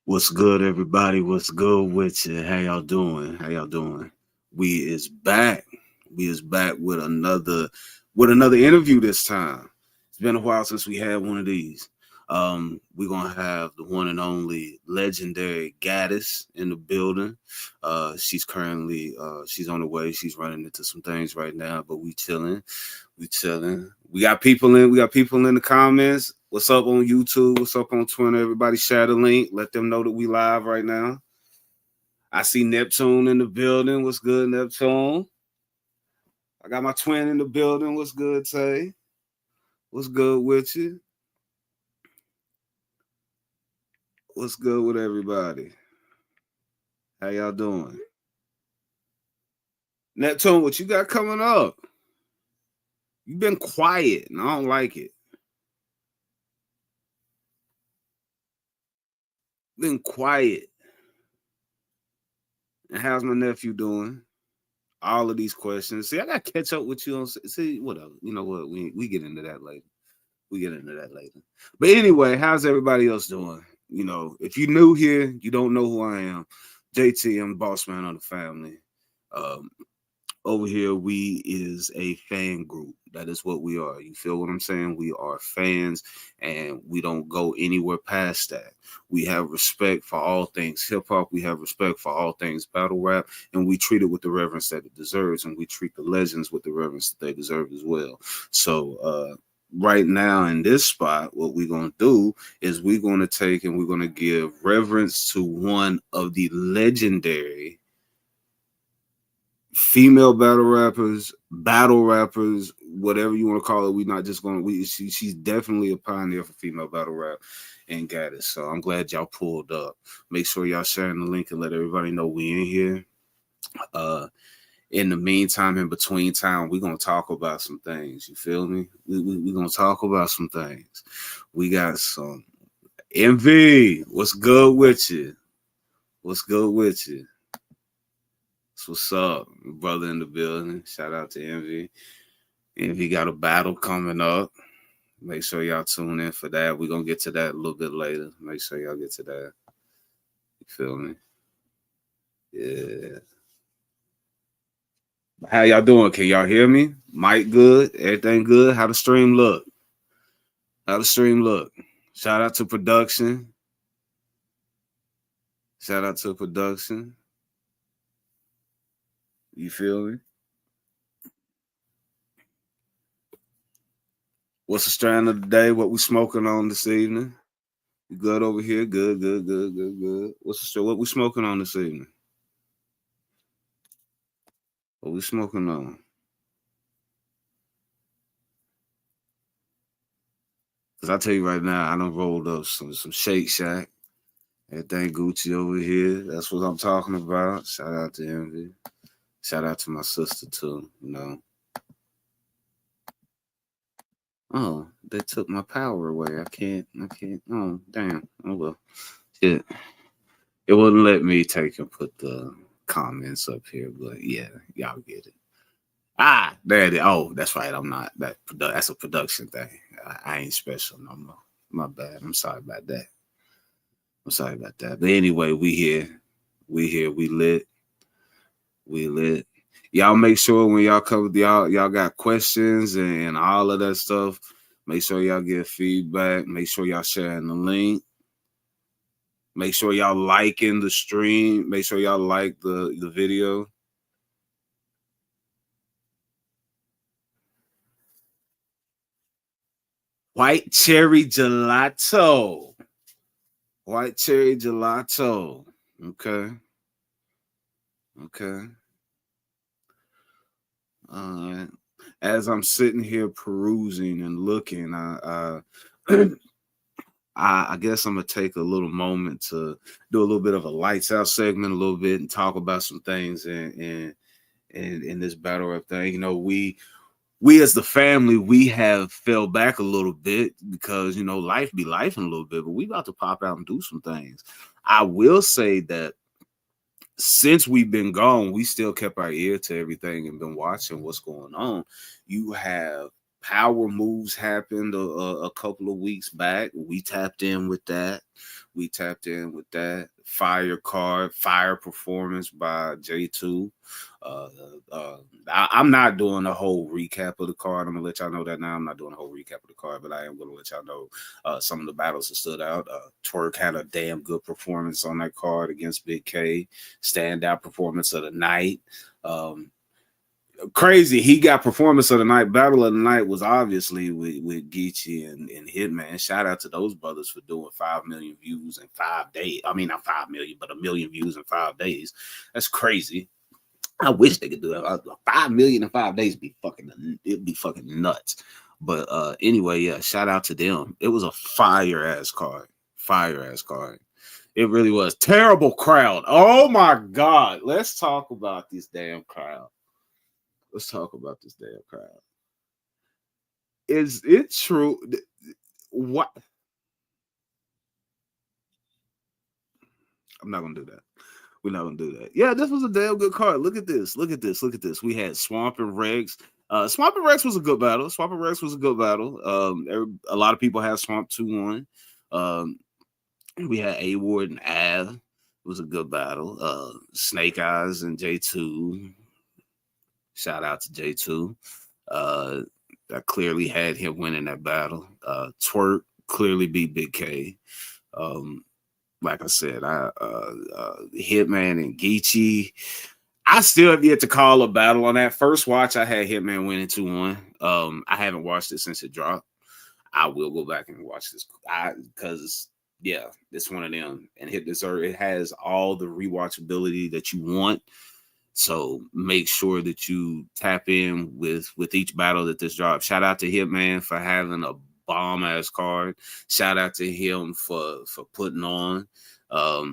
What's good, everybody? What's good with you? How y'all doing? How y'all doing? We is back. We is back with another interview this time. It's been a while since we had one of these. We're gonna have the one and only legendary Gattas in the building. She's on the way. She's running into some things right now, but we chilling. We chilling. We got people in. We got people in the comments. What's up on YouTube? What's up on Twitter? Everybody share the link. Let them know that we live right now. I see Neptune in the building. What's good, Neptune? I got my twin in the building. What's good, Tay? What's good with you? What's good with everybody? How y'all doing? Neptune, what you got coming up? You've been quiet, and I don't like it. Been quiet. And how's my nephew doing? All of these questions. See, I got to catch up with you on. See, whatever. You know what? We get into that later. We get into that later. But anyway, how's everybody else doing? You know, if you're new here, you don't know who I am. JT, I'm the boss man of the family. Um, Over here, we is a fan group. That is what we are. You feel what I'm saying? We are fans, and we don't go anywhere past that. We have respect for all things hip hop. We have respect for all things battle rap, and we treat it with the reverence that it deserves, and we treat the legends with the reverence that they deserve as well. So, right now in this spot, what we're going to do is we're going to take and we're going to give reverence to one of the legendary female battle rappers, whatever you want to call it. We're not just going to, she's definitely a pioneer for female battle rap and Gattas. So I'm glad y'all pulled up. Make sure y'all sharing the link and let everybody know we in here. In the meantime, in between time, we're going to talk about some things. You feel me? We're going to talk about some things. We got some MV. What's good with you? What's good with you? What's up, brother in the building? Shout out to Envy. Envy got a battle coming up. Make sure y'all tune in for that. We're gonna get to that a little bit later. Make sure y'all get to that. You feel me? Yeah. How y'all doing? Can y'all hear me? Mic good? Everything good? How the stream look? How the stream look? Shout out to production. Shout out to production. You feel me? What's the strand of the day? What we smoking on this evening? You good over here? Good, good, good, good, good. What we smoking on this evening? What we smoking on? Cause I tell you right now, I done rolled up some Shake Shack. Everything Gucci over here. That's what I'm talking about. Shout out to Envy. Shout out to my sister too. You know. Oh, they took my power away. I can't. Oh, damn. Oh well. Shit. It wouldn't let me take and put the comments up here, but yeah, y'all get it. Ah, there it is. Oh, that's right. I'm not that. That's a production thing. I ain't special no more. My bad. I'm sorry about that. I'm sorry about that. But anyway, we here. We here. We lit. We lit. Y'all make sure when y'all cover y'all got questions and all of that stuff. Make sure y'all get feedback. Make sure y'all sharing the link. Make sure y'all liking the stream. Make sure y'all like the video. White cherry gelato. White cherry gelato. Okay. Okay. All right. As I'm sitting here perusing and looking, I guess I'm gonna take a little moment to do a little bit of a lights out segment, a little bit, and talk about some things in this battle rap thing. You know, we as the family, we have fell back a little bit because life be life in a little bit, but we about to pop out and do some things. I will say that since we've been gone, we still kept our ear to everything and been watching what's going on. You have power moves happened a couple of weeks back. We tapped in with that. We tapped in with that. Fire card, fire performance by J2. I'm not doing a whole recap of the card. I'm gonna let y'all know that now. I'm not doing a whole recap of the card, but I am gonna let y'all know some of the battles that stood out. Twerk had a damn good performance on that card against Big K. Standout performance of the night. Crazy. He got performance of the night. Battle of the night was obviously with Geechee and Hitman. Shout out to those brothers for doing 5 million views in 5 days. I mean, not 5 million, but 1 million views in 5 days. That's crazy. I wish they could do that. 5 million in 5 days it'd be fucking nuts. But anyway, yeah, shout out to them. It was a fire ass card. It really was. Terrible crowd. Oh my God. Let's talk about this damn crowd. Is it true? What? I'm not gonna do that. We're not gonna do that. Yeah, this was a damn good card. Look at this. We had Swamp and Rex. Swamp and Rex was a good battle. A lot of people had Swamp 2-1. We had A Ward and Av. It was a good battle. Snake Eyes and J2. Shout out to J2. I clearly had him winning that battle. Twerk clearly beat Big K. Like I said, Hitman and Geechee. I still have yet to call a battle on that. First watch, I had Hitman winning 2-1. I haven't watched it since it dropped. I will go back and watch this because it's one of them. And it has all the rewatchability that you want. So make sure that you tap in with each battle that this drops. Shout out to Hitman for having a bomb ass card. Shout out to him for putting on. I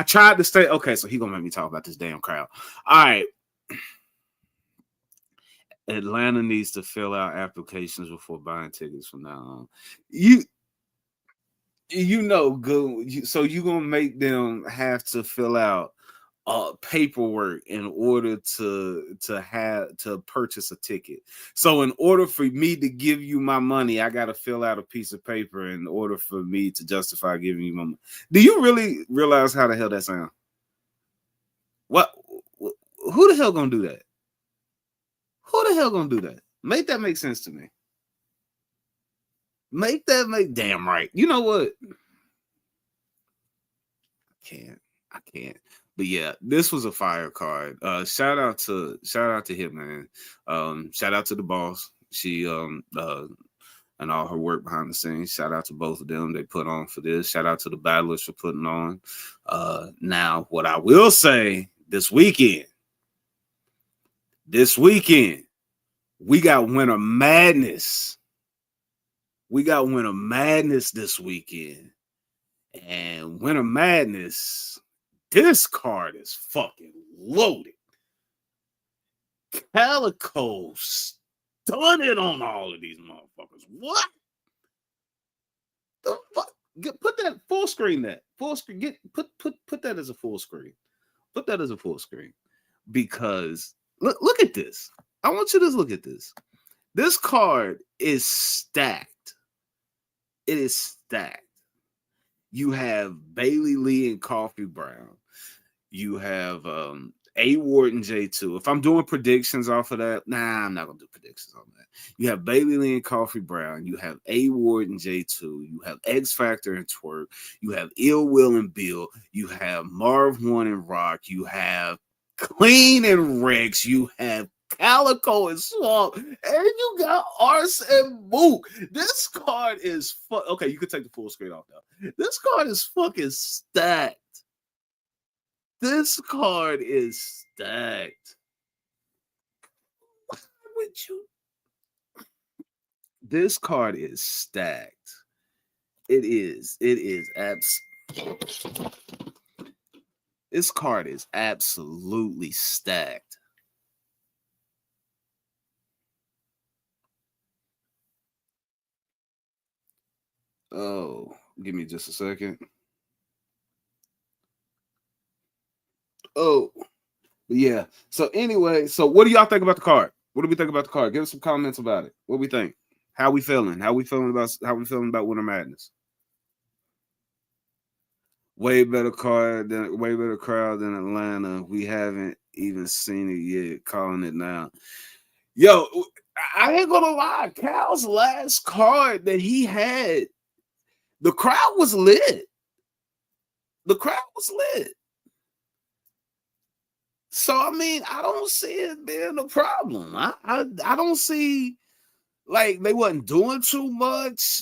tried to stay. Okay, so he gonna make me talk about this damn crowd. All right. Atlanta needs to fill out applications before buying tickets from now on. Good. So you gonna make them have to fill out paperwork in order to purchase a ticket. So in order for me to give you my money, I got to fill out a piece of paper in order for me to justify giving you my money. Do you really realize how the hell that sounds? What? Who the hell gonna do that? Make that make sense to me. Make damn right. You know what? I can't. But yeah, this was a fire card. Shout out to Hitman. Shout out to the boss. She and all her work behind the scenes. Shout out to both of them. They put on for this. Shout out to the battlers for putting on. Now, what I will say this weekend, we got Winter Madness. This weekend. And Winter Madness, this card is fucking loaded. Calico stunted on all of these motherfuckers. What the fuck? Put that full screen. Put that as a full screen. Because look at this. I want you to look at this. This card is stacked. It is stacked. You have Bailey Lee and Coffee Brown. You have A Ward and J2. If I'm doing predictions off of that, I'm not gonna do predictions on that. You have Bailey Lee and Coffee Brown. You have A Ward and J2. You have X Factor and Twerk. You have Ill Will and Bill. You have Marv One and Rock. You have Clean and Rex. You have Calico and Swamp, and you got Arse and Mook. This card is okay. You can take the full screen off now. This card is fucking stacked. Why would you? This card is stacked. It is. This card is absolutely stacked. Oh, give me just a second. Oh, yeah. So anyway, what do y'all think about the card? What do we think about the card? Give us some comments about it. What do we think? How we feeling? How we feeling about Winter Madness? Way better crowd than Atlanta. We haven't even seen it yet. Calling it now. Yo, I ain't gonna lie. Cal's last card that he had, the crowd was lit. The crowd was lit. So I mean, I don't see it being a problem. I don't see, like, they wasn't doing too much.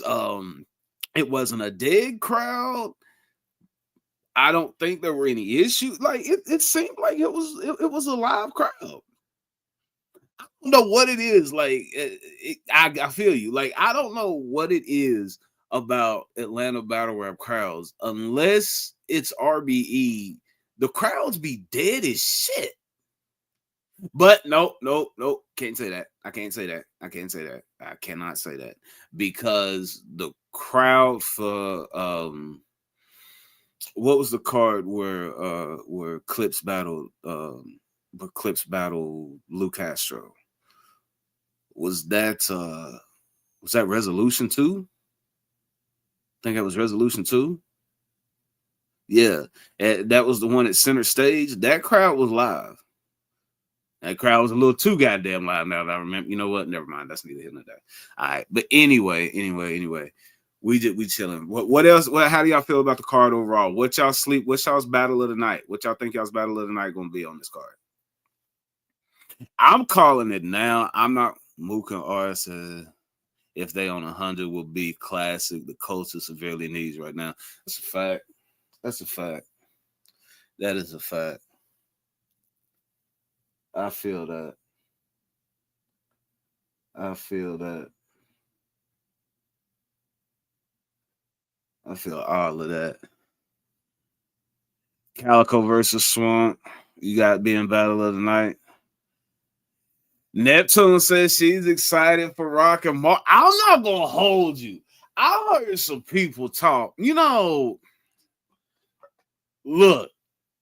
It wasn't a dead crowd. I don't think there were any issues. Like it seemed like it was a live crowd. I don't know what it is. Like I feel you. Like I don't know what it is about Atlanta battle rap crowds, unless it's RBE. The crowds be dead as shit. But no, can't say that. I can't say that. I cannot say that, because the crowd for what was the card where Clips battled Lou Castro? Was that Resolution 2? I think that was Resolution 2. Yeah, that was the one at Center Stage. That crowd was live. That crowd was a little too goddamn loud now that I remember. You know what? Never mind. That's neither here nor there. All right. But anyway. We chilling. What else? How do y'all feel about the card overall? What's y'all's battle of the night? What y'all think y'all's battle of the night gonna be on this card? I'm calling it now. I'm not Mook and R said if they on 100 will be classic. The culture severely needs right now. That's a fact. That is a fact. I feel that. I feel all of that. Calico versus Swamp. You got being battle of the night. Neptune says she's excited for Rock and Mark. I'm not gonna hold you. I heard some people talk. You know, look.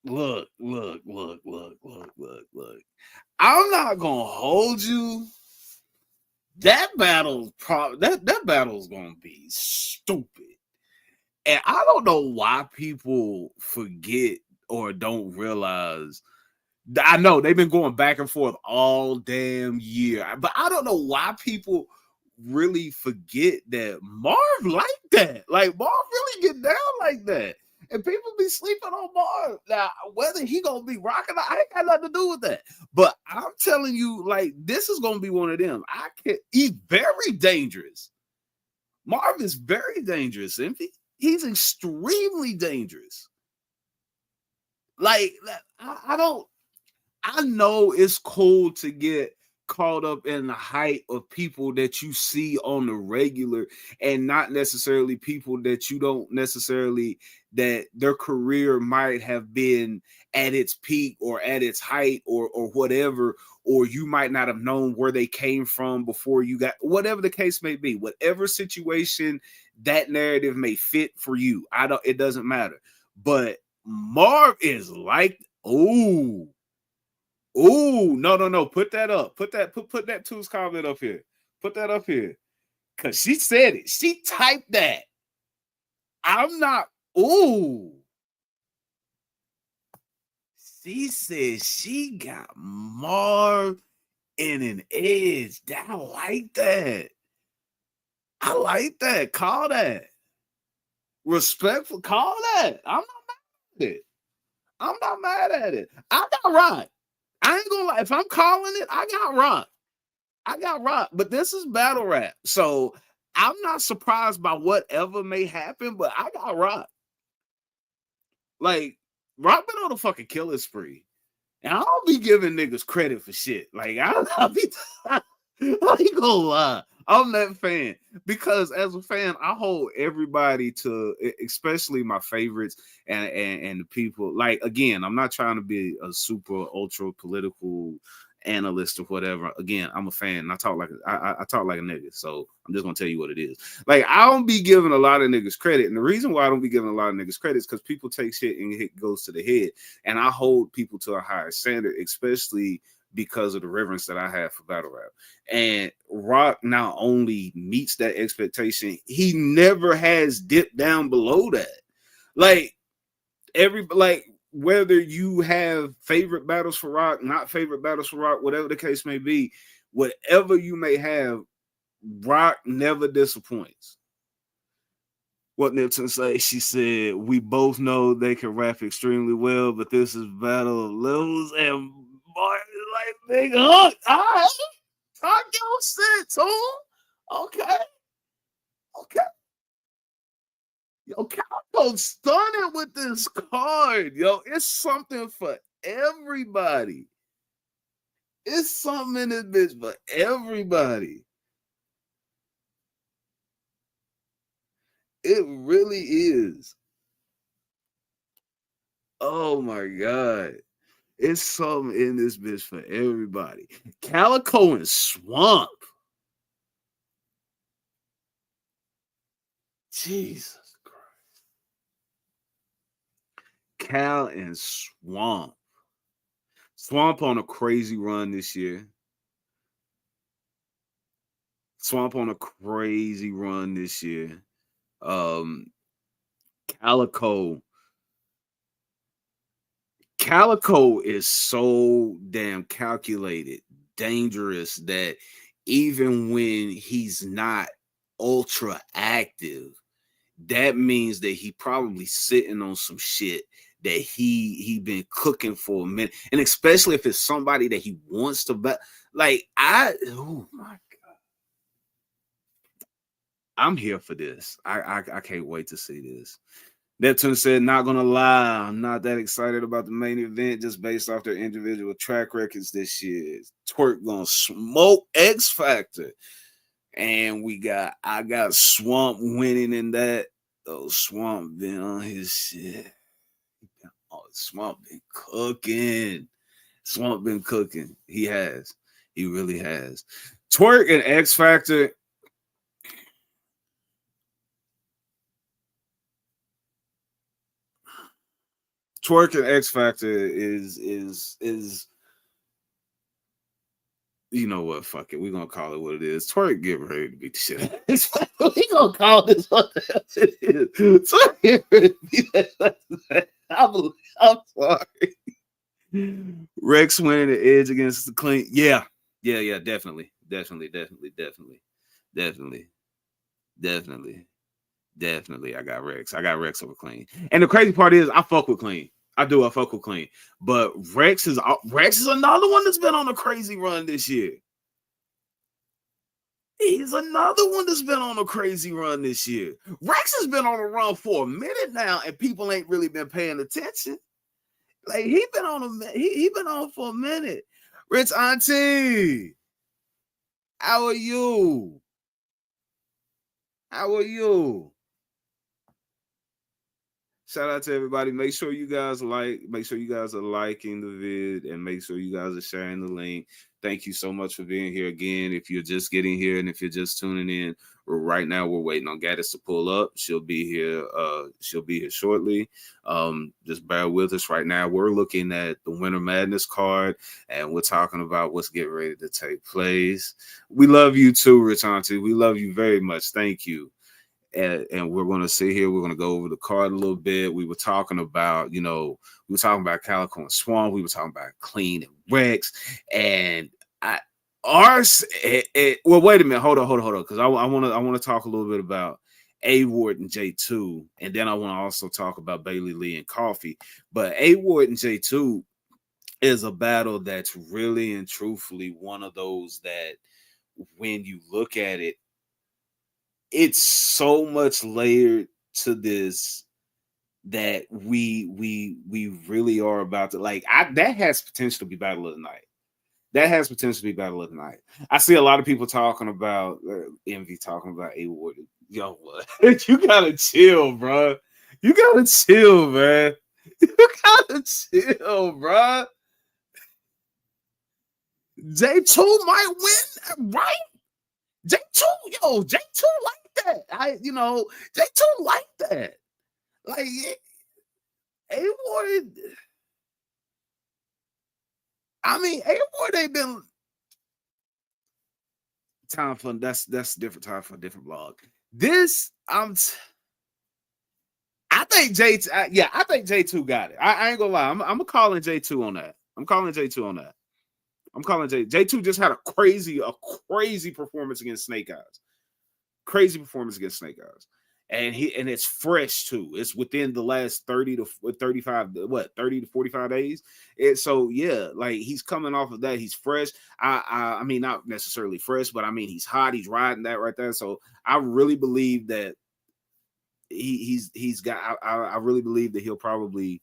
I'm not gonna hold you. That battle's that battle's gonna be stupid. And I don't know why people forget or don't realize. I know they've been going back and forth all damn year, but I don't know why people really forget that Marv like that. Like Marv really get down like that. And people be sleeping on Marv. Now, whether he gonna be rocking, I ain't got nothing to do with that. But I'm telling you, like, this is gonna be one of them. He's very dangerous. Marv is very dangerous, and he's extremely dangerous. Like, I know it's cool to get caught up in the height of people that you see on the regular, and not necessarily people that you don't necessarily, that their career might have been at its peak or at its height or whatever, or you might not have known where they came from before you got, whatever the case may be, whatever situation that narrative may fit for you. It doesn't matter. But Marv is like, no. Put that up. Put that Two's comment up here. Put that up here. Cause she said it. She typed that. I'm not. She said she got Marv in an edge. I like that. Call that. Respectful. Call that. I'm not mad at it. I got right. I ain't gonna lie. If I'm calling it, I got rock. But this is battle rap. So I'm not surprised by whatever may happen, but I got rock. Like, Rock been on a fucking killing spree. And I don't be giving niggas credit for shit. Like, I ain't gonna lie. I'm that fan, because as a fan, I hold everybody to, especially my favorites and the people. Like, again, I'm not trying to be a super ultra political analyst or whatever. Again, I'm a fan. I talk like a nigga, so I'm just gonna tell you what it is. Like, I don't be giving a lot of niggas credit, and the reason why I don't be giving a lot of niggas credit is because people take shit and it goes to the head, and I hold people to a higher standard, especially because of the reverence that I have for battle rap. And Rock not only meets that expectation, he never has dipped down below that. Like, whether you have favorite battles for Rock, not favorite battles for Rock, whatever the case may be, whatever you may have, Rock never disappoints. What Nipton say? She said, "We both know they can rap extremely well, but this is battle of levels." And Martin like, nigga, all right, talk your shit, too. Okay, okay. Yo, Calico stunning with this card, yo. It's something for everybody. It's something in this bitch for everybody. It really is. Oh my god. It's something in this bitch for everybody. Calico and Swamp. Jesus Christ. Cal and Swamp. Swamp on a crazy run this year. Swamp on a crazy run this year. Calico. Calico is so damn calculated, dangerous that even when he's not ultra active, that means that he probably sitting on some shit that he been cooking for a minute, and especially if it's somebody that he wants to bet. Oh my god, I'm here for this. I can't wait to see this. Neptune said, "Not gonna lie, I'm not that excited about the main event just based off their individual track records this year. Twerk gonna smoke X Factor, and I got Swamp winning in that. Oh, Swamp been on his shit. Oh, Swamp been cooking. Swamp been cooking. He has. He really has. Twerk and X Factor." Twerk and X Factor is you know what? Fuck it. We're gonna call it what it is. Twerk getting ready to beat the shit. We gonna call this what the hell it is. Twerk getting ready to beat that. I'm sorry. Rex winning the edge against the clean. Yeah, definitely. I got Rex. I got Rex over clean. And the crazy part is I fuck with clean. I fuck with clean. But Rex is another one that's been on a crazy run this year. He's another one that's been on a crazy run this year. Rex has been on a run for a minute now, and people ain't really been paying attention. Like he been on for a minute. Rich Auntie, how are you? How are you? Shout out to everybody. Make sure you guys are liking the vid, and make sure you guys are sharing the link. Thank you so much for being here again. If you're just getting here and if you're just tuning in, right now we're waiting on Gattas to pull up. She'll be here. She'll be here shortly. Just bear with us right now. We're looking at the Winter Madness card, and we're talking about what's getting ready to take place. We love you too, Rich Auntie. We love you very much. Thank you. And we're going to sit here. We're going to go over the card a little bit. We were talking about, Calico and Swamp. We were talking about Clean and Rex. And well, wait a minute. Hold on. Because I want to talk a little bit about A Ward and J2. And then I want to also talk about Bailey Lee and Coffee. But A Ward and J2 is a battle that's really and truthfully one of those that when you look at it, it's so much layered to this that we really are about to that has potential to be battle of the night. That has potential to be battle of the night. I see a lot of people talking about Envy talking about A Ward. Yo, what? You gotta chill, bro. You gotta chill, man. You gotta chill, bro. J2 might win, right? J2 like that. J2 like that. Like A Ward. I mean, A Ward ain't been time for that's different time for a different blog. This I I think I think J2 got it. I ain't gonna lie. I'm calling J2 on that. I'm calling J2 on that. I'm calling J2 just had a crazy performance against Snake Eyes. Crazy performance against Snake Eyes. And it's fresh too. It's within the last 30 to 35, 30 to 45 days. So yeah, like he's coming off of that. He's fresh. I mean, not necessarily fresh, but I mean he's hot. He's riding that right there. So I really believe that he's got. I really believe that he'll probably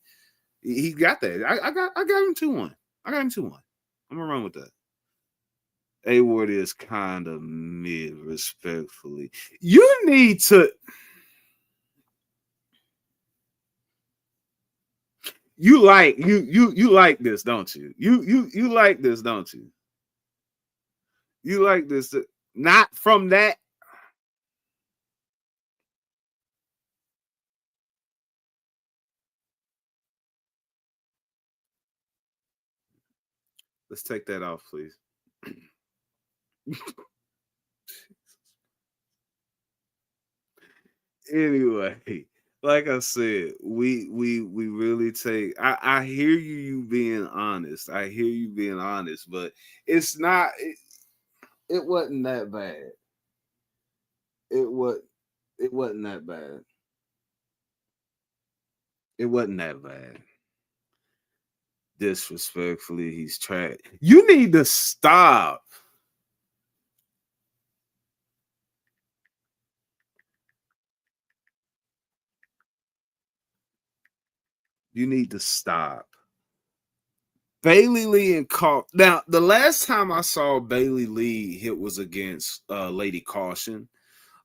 he got that. I got him 2-1. I got him 2-1. I'm gonna run with that. A Ward is kind of mid, respectfully. You need to. You like you like this, don't you? You like this, don't you? You like this, not from that. Let's take that off, please. Anyway, like I said, we really take. I hear you being honest. I hear you being honest, but it's not. It wasn't that bad. It was. It wasn't that bad. It wasn't that bad. Disrespectfully, he's trash. You need to stop. You need to stop. Bailey Lee and Call. Now, the last time I saw Bailey Lee hit was against Lady Caution.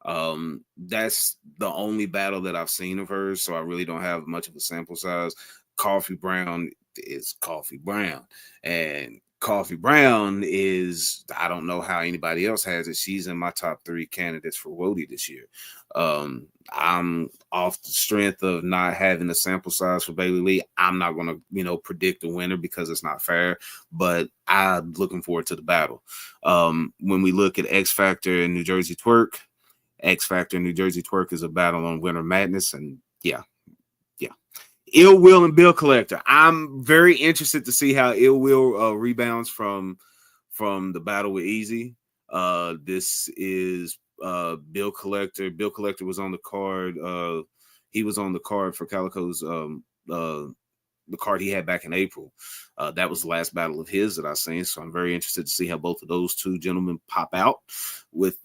That's the only battle that I've seen of hers, so I really don't have much of a sample size. Coffee Brown is Coffee Brown, and Coffee Brown is, I don't know how anybody else has it. She's in my top 3 candidates for Wody this year. I'm off the strength of not having a sample size for Bailey Lee. I'm not going to, predict the winner because it's not fair, but I'm looking forward to the battle. When we look at X Factor and New Jersey Twerk, X Factor and New Jersey Twerk is a battle on Winter Madness, and yeah. Ill Will and Bill Collector. I'm very interested to see how Ill Will rebounds from the battle with Easy. This is Bill Collector. Bill Collector was on the card. He was on the card for Calico's the card he had back in April. That was the last battle of his that I seen. So I'm very interested to see how both of those two gentlemen pop out with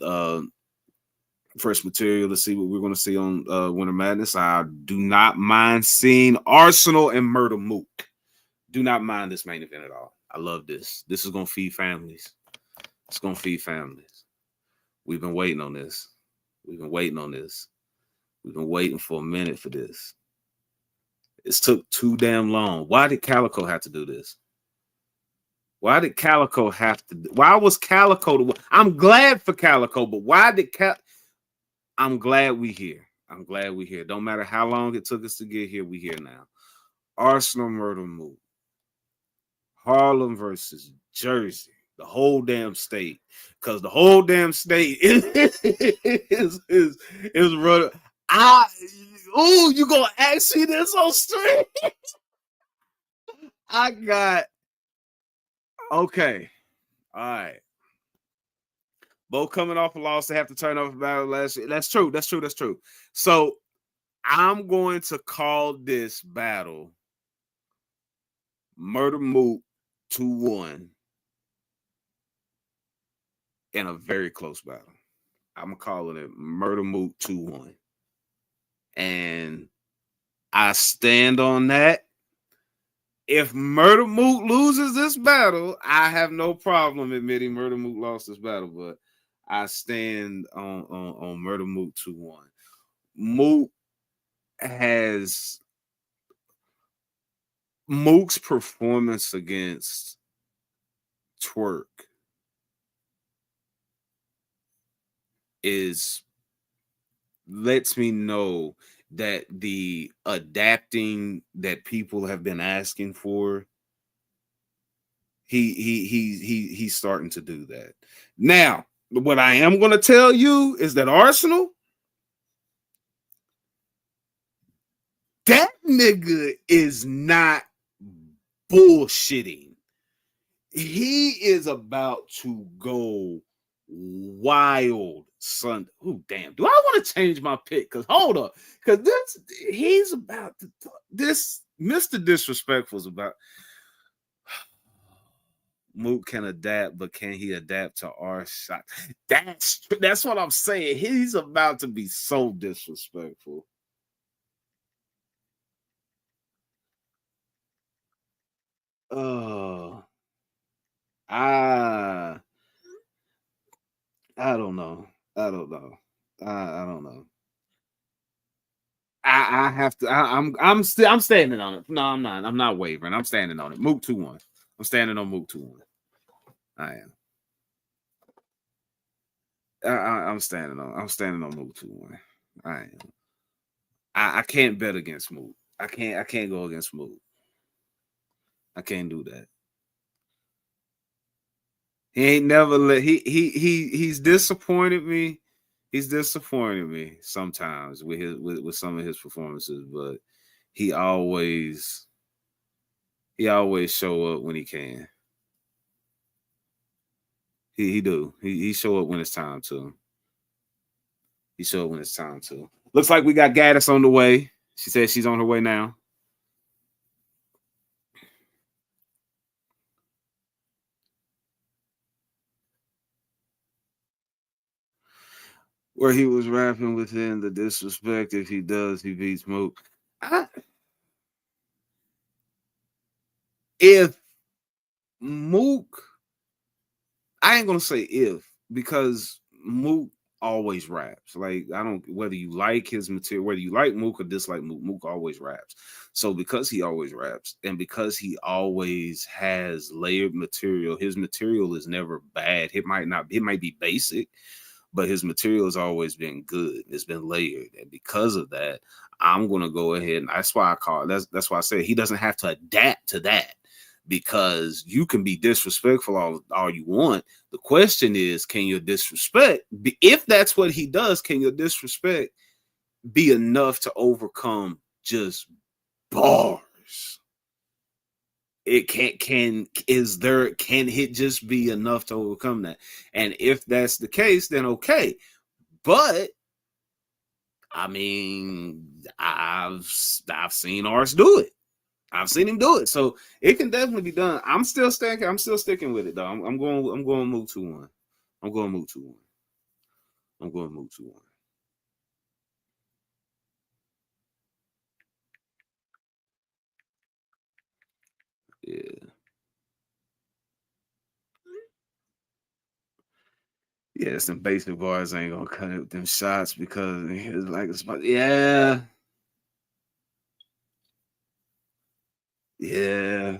fresh material to see what we're going to see on Winter Madness. I do not mind seeing Arsenal and Murder Mook. Do not mind this main event at all. I love this. This is going to feed families. It's going to feed families. We've been waiting on this. We've been waiting for a minute for this. It's took too damn long. Why did Calico have to do this? Why did Calico have to? Why was Calico? I'm glad for Calico, but why did I'm glad we here. I'm glad we here. Don't matter how long it took us to get here, we here now. Arsenal Murder Mook. Harlem versus Jersey. The whole damn state. Because the whole damn state is running. You gonna ask me this on stream? Okay. All right. Both coming off a loss, they have to turn off a battle last year. That's true. So I'm going to call this battle Murder Mook 2-1 in a very close battle. I'm calling it Murder Mook 2-1. And I stand on that. If Murder Mook loses this battle, I have no problem admitting Murder Mook lost this battle, but I stand on Murder Mook 2-1. Mook's performance against Twerk lets me know that the adapting that people have been asking for, he's starting to do that. Now, what I am going to tell you is that Arsenal, nigga is not bullshitting. He is about to go wild, son. Oh, damn. Do I want to change my pick? Because hold up. Because he's about to this Mr. Disrespectful is about Mook can adapt, but can he adapt to our shot? That's what I'm saying. He's about to be so disrespectful. Oh, I I don't know. I don't know. I don't know. I have to. I'm standing on it. No, I'm not. I'm not wavering. I'm standing on it. Mook 2-1. I'm standing on Mook 2-1. I am. I'm standing on. I'm standing on Mook 2-1. I am. I can't bet against Mook. I can't go against Mook. I can't do that. He ain't never let he's disappointed me. He's disappointed me sometimes with with some of his performances, but he always show up when he can. He do. He show up when it's time to. He show up when it's time to. Looks like we got Gattas on the way. She said she's on her way now. Where he was rapping within the disrespect. If he does, he beats Mook. If Mook, I ain't gonna say if because Mook always raps. Like I don't whether you like his material, whether you like Mook or dislike Mook, Mook always raps. So because he always raps and because he always has layered material, his material is never bad. It might be basic, but his material has always been good. It's been layered, and because of that, I'm gonna go ahead and that's why I call it. That's why I say he doesn't have to adapt to that because you can be disrespectful all you want. The question is, can your disrespect be, if that's what he does, can your disrespect be enough to overcome just bars? It can it just be enough to overcome that? And if that's the case, then okay. But I mean, I've seen Ars do it. I've seen him do it, so it can definitely be done. I'm still sticking. I'm still sticking with it, though. I'm going. I'm going to move 2-1. I'm going to move 2-1. I'm going to move 2-1. Yeah, yeah. Some basic bars ain't gonna cut it with them shots because it's like it's yeah, yeah.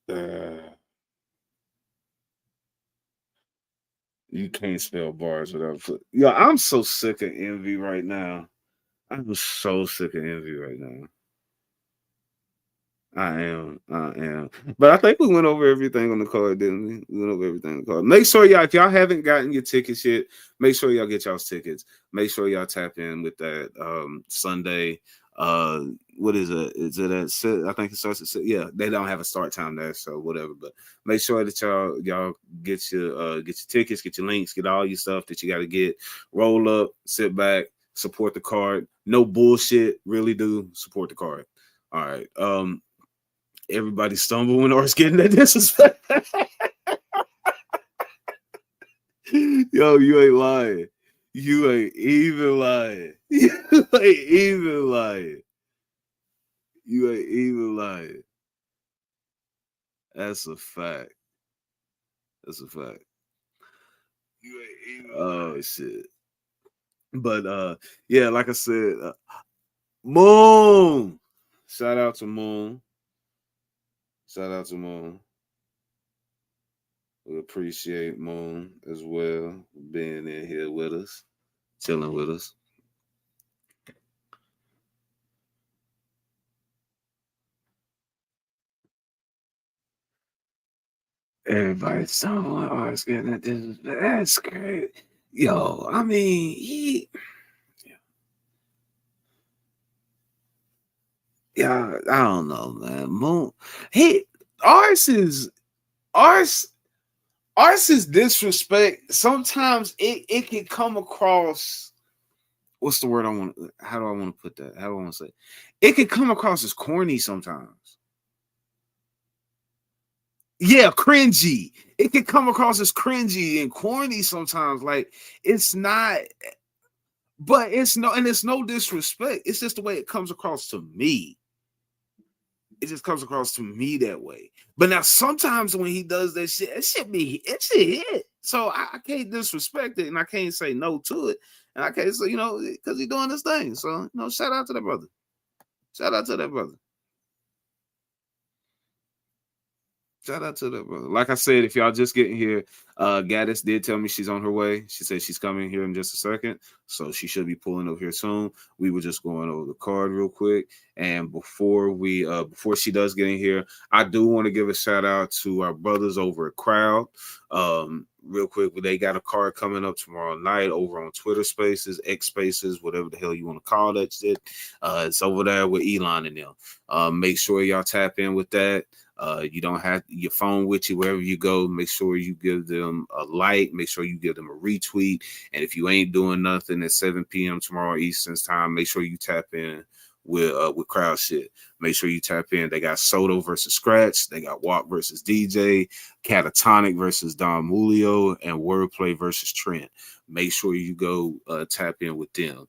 Uh, you can't spell bars without foot. Yeah, I'm so sick of envy right now. I'm so sick of envy right now. I am. I am. But I think we went over everything on the card, didn't we? We went over everything on the card. Make sure y'all, if y'all haven't gotten your tickets yet, make sure y'all get y'all's tickets. Make sure y'all tap in with that Sunday. What is it? Is it at I think it starts at 6. Yeah, they don't have a start time there, so whatever. But make sure that y'all get your tickets, get your links, get all your stuff that you got to get. Roll up, sit back, support the card. No bullshit. Really do support the card. All right. Everybody stumbling or is getting that disrespect. Yo, you ain't lying. You ain't even lying. You ain't even lying. You ain't even lying. That's a fact. That's a fact. You ain't even oh shit. But yeah, like I said, Moon. Shout out to Moon. Shout out to Moon. We appreciate Moon as well being in here with us, chilling with us. Everybody's someone always getting at this. That's great. Yo, I mean, yeah, I don't know, man. Moon, he ours is ours ours is disrespect. Sometimes it can come across. What's the word I want? How do I want to put that? How do I want to say? It can come across as corny sometimes. Yeah, cringy. It can come across as cringy and corny sometimes. Like it's not, but it's no disrespect. It's just the way it comes across to me. It just comes across to me that way. But now sometimes when he does that shit, it should hit. So I can't disrespect it and I can't say no to it. And I can't say, because he's doing this thing. So, shout out to that brother. Shout out to that brother. Shout out to that brother. Like I said, if y'all just getting here, Gattas did tell me she's on her way. She said she's coming here in just a second, so she should be pulling over here soon. We were just going over the card real quick, and before she does get in here, I do want to give a shout out to our brothers over at Crowd. Real quick, they got a card coming up tomorrow night over on Twitter Spaces, X Spaces, whatever the hell you want to call that shit. It's over there with Elon and them. Make sure y'all tap in with that. You don't have your phone with you wherever you go. Make sure you give them a like. Make sure you give them a retweet. And if you ain't doing nothing at 7 p.m. tomorrow Eastern time, make sure you tap in with crowd shit. Make sure you tap in. They got Soto versus Scratch. They got Walk versus DJ, Catatonic versus Don Mulio, and Wordplay versus Trent. Make sure you go tap in with them.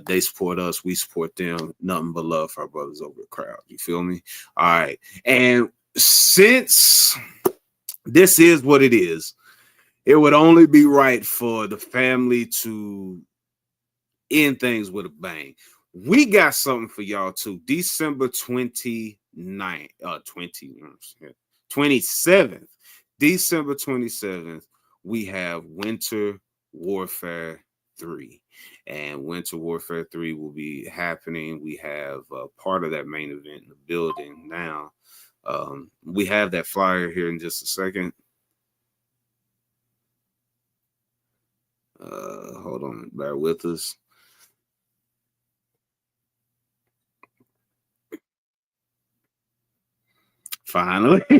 They support us. We support them. Nothing but love for our brothers over at Crowd. You feel me? All right. And since this is what it is, it would only be right for the family to end things with a bang. We got something for y'all too. December 29th, 27th. December 27th, we have Winter Warfare 3. And Winter Warfare 3 will be happening. We have part of that main event in the building now. We have that flyer here in just a second. Hold on, bear with us. Finally. Yeah,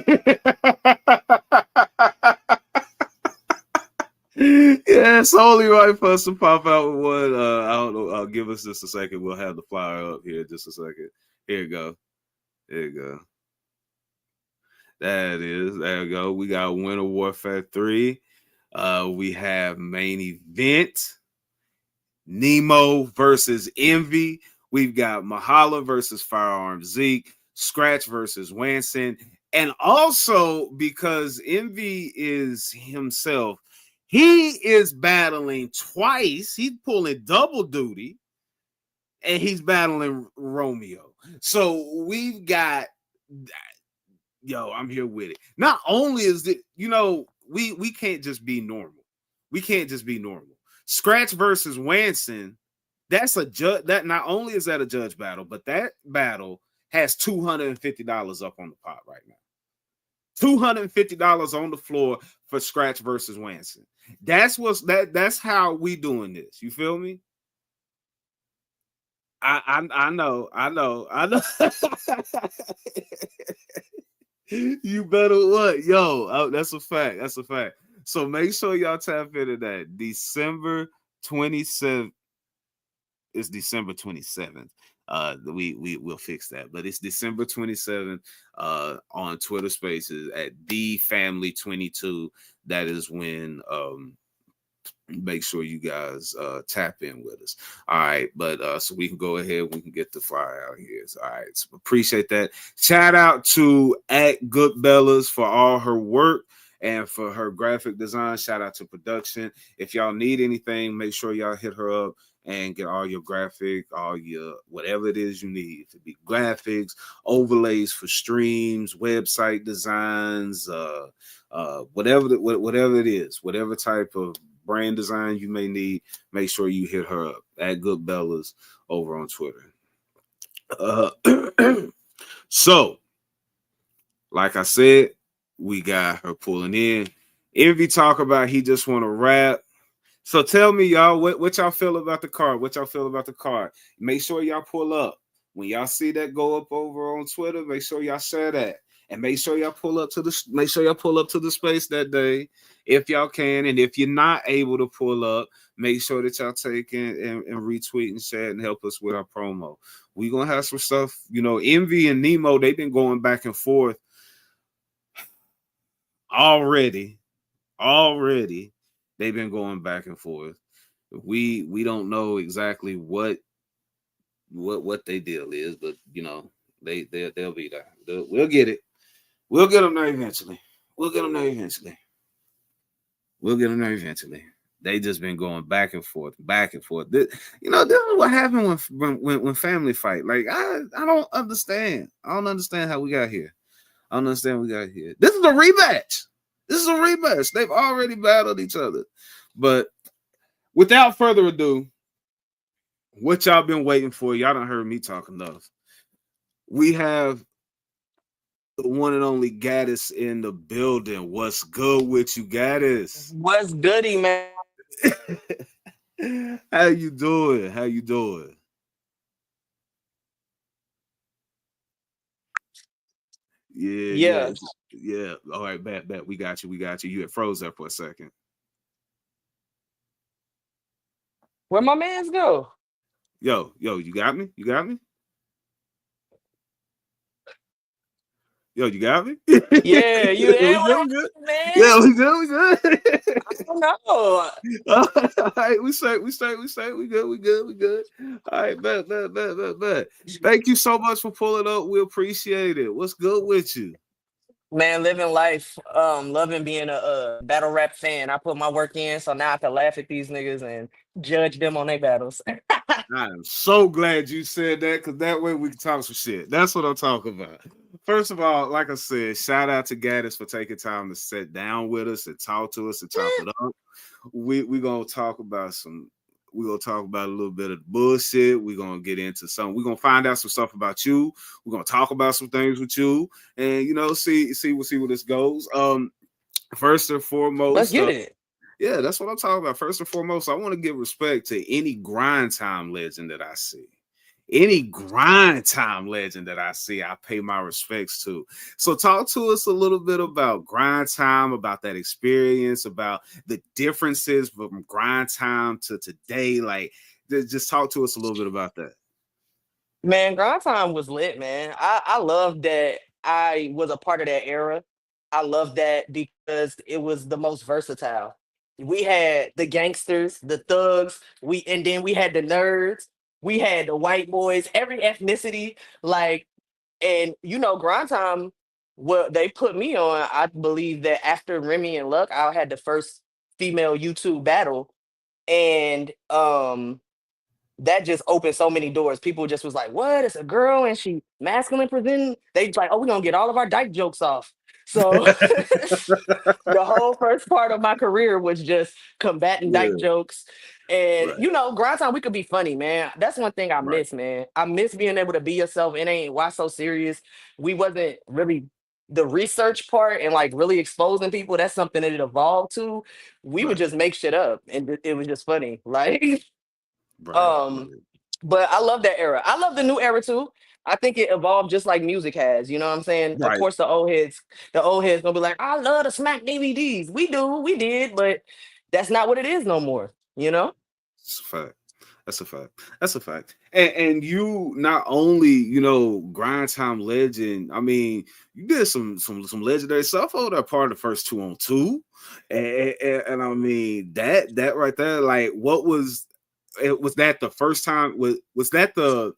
it's only right for us to pop out with one. I don't know. Give us just a second. We'll have the flyer up here just a second. Here you go. There you go. That is. There you go. We got Winter Warfare 3. We have main event. Nemo versus Envy. We've got Mahala versus Firearm Zeke. Scratch versus Wanson. And also because Envy is himself, he is battling twice. He's pulling double duty. And he's battling Romeo. So we've got, I'm here with it. Not only is it, we can't just be normal. We can't just be normal. Scratch versus Wanson, that's a judge. That not only is that a judge battle, but that battle has $250 up on the pot right now. $250 on the floor for Scratch versus Wanson. That's how we doing this. You feel me? I know. You better what? Yo, that's a fact. That's a fact. So make sure y'all tap into that. December 27th. It's December 27th. We will fix that, but it's December 27th on Twitter Spaces at the Family 22. That is when make sure you guys tap in with us. All right, but so we can go ahead, we can get the flyer out here. All right, so appreciate that. Shout out to at Good Bellas for all her work and for her graphic design. Shout out to production. If y'all need anything, make sure y'all hit her up and get all your graphic, all your whatever it is you need. To be graphics, overlays for streams, website designs, whatever it is, whatever type of brand design you may need, make sure you hit her up at Good Bellas over on Twitter. So, like I said, we got her pulling in. Envy talk about he just want to rap. So tell me, y'all, what y'all feel about the card? What y'all feel about the card? Make sure y'all pull up. When y'all see that go up over on Twitter, make sure y'all share that. And make sure y'all pull up to the space that day if y'all can. And if you're not able to pull up, make sure that y'all take and retweet and share and help us with our promo. We gonna have some stuff, Envy and Nemo, they've been going back and forth already. Already. They've been going back and forth. We don't know exactly what their deal is, but they'll be there. We'll get it. We'll get them there eventually. We'll get them there eventually. We'll get them there eventually. They just been going back and forth, back and forth. This is what happened when family fight. Like I don't understand. I don't understand how we got here. I don't understand how we got here. This is a rematch. This is a rematch. They've already battled each other. But without further ado, what y'all been waiting for? Y'all done heard me talk enough. We have the one and only Gattas in the building. What's good with you, Gattas? What's goody, man? How you doing? How you doing? Yeah, yeah, Yeah. yeah. All right, bet. We got you. We got you. You had froze there for a second. Where my mans go? Yo, you got me? You got me? Yo, you got me? we good, Yeah, you there? What we good. happened, man? Yeah, we good, we good. I don't know. All right, we good, we good. All right, bet. Thank you so much for pulling up. We appreciate it. What's good with you? Man, living life, loving being a battle rap fan. I put my work in, so now I can laugh at these niggas and judge them on their battles. I am so glad you said that because that way we can talk some shit. That's what I'm talking about. First of all, like I said, shout out to Gaddis for taking time to sit down with us and talk to us and chop it up. We gonna talk about we're gonna talk about a little bit of bullshit. We're gonna get into some, we're gonna find out some stuff about you. We're gonna talk about some things with you and see where this goes. First and Let's foremost, get it. yeah, that's what I'm talking about. First and foremost, I want to give respect to any grind time legend that I see. Any grind time legend that I see, I pay my respects to. So, talk to us a little bit about grind time, about that experience, about the differences from grind time to today. Like, just talk to us a little bit about that. Man, grind time was lit, man. I love that I was a part of that era. I love that because it was the most versatile. We had the gangsters, the thugs, and then we had the nerds, we had the white boys, every ethnicity, like, and grind time, what they put me on, I believe that after Remy and Luck, I had the first female YouTube battle. And that just opened so many doors. People just was like, "What? It's a girl and she masculine presenting." They like, "Oh, we're gonna get all of our dyke jokes off." So the whole first part of my career was just combating dyke Yeah, jokes. And right, grind time, we could be funny, man. That's one thing I right, miss, man. I miss being able to be yourself. It ain't why so serious. We wasn't really the research part and like really exposing people. That's something that it evolved to. We would right, just make shit up and it was just funny. Like right, um right, but I love that era. I love the new era too. I think it evolved just like music has. You know what I'm saying? Of right. course, the old heads gonna be like, "I love the smack DVDs." We did, but that's not what it is no more. You know? It's a fact. That's a fact. That's a fact. And you not only, grind time legend. I mean, you did some legendary stuff over that part of the first 2-on-2. And I mean that right there, like what was that the first time was that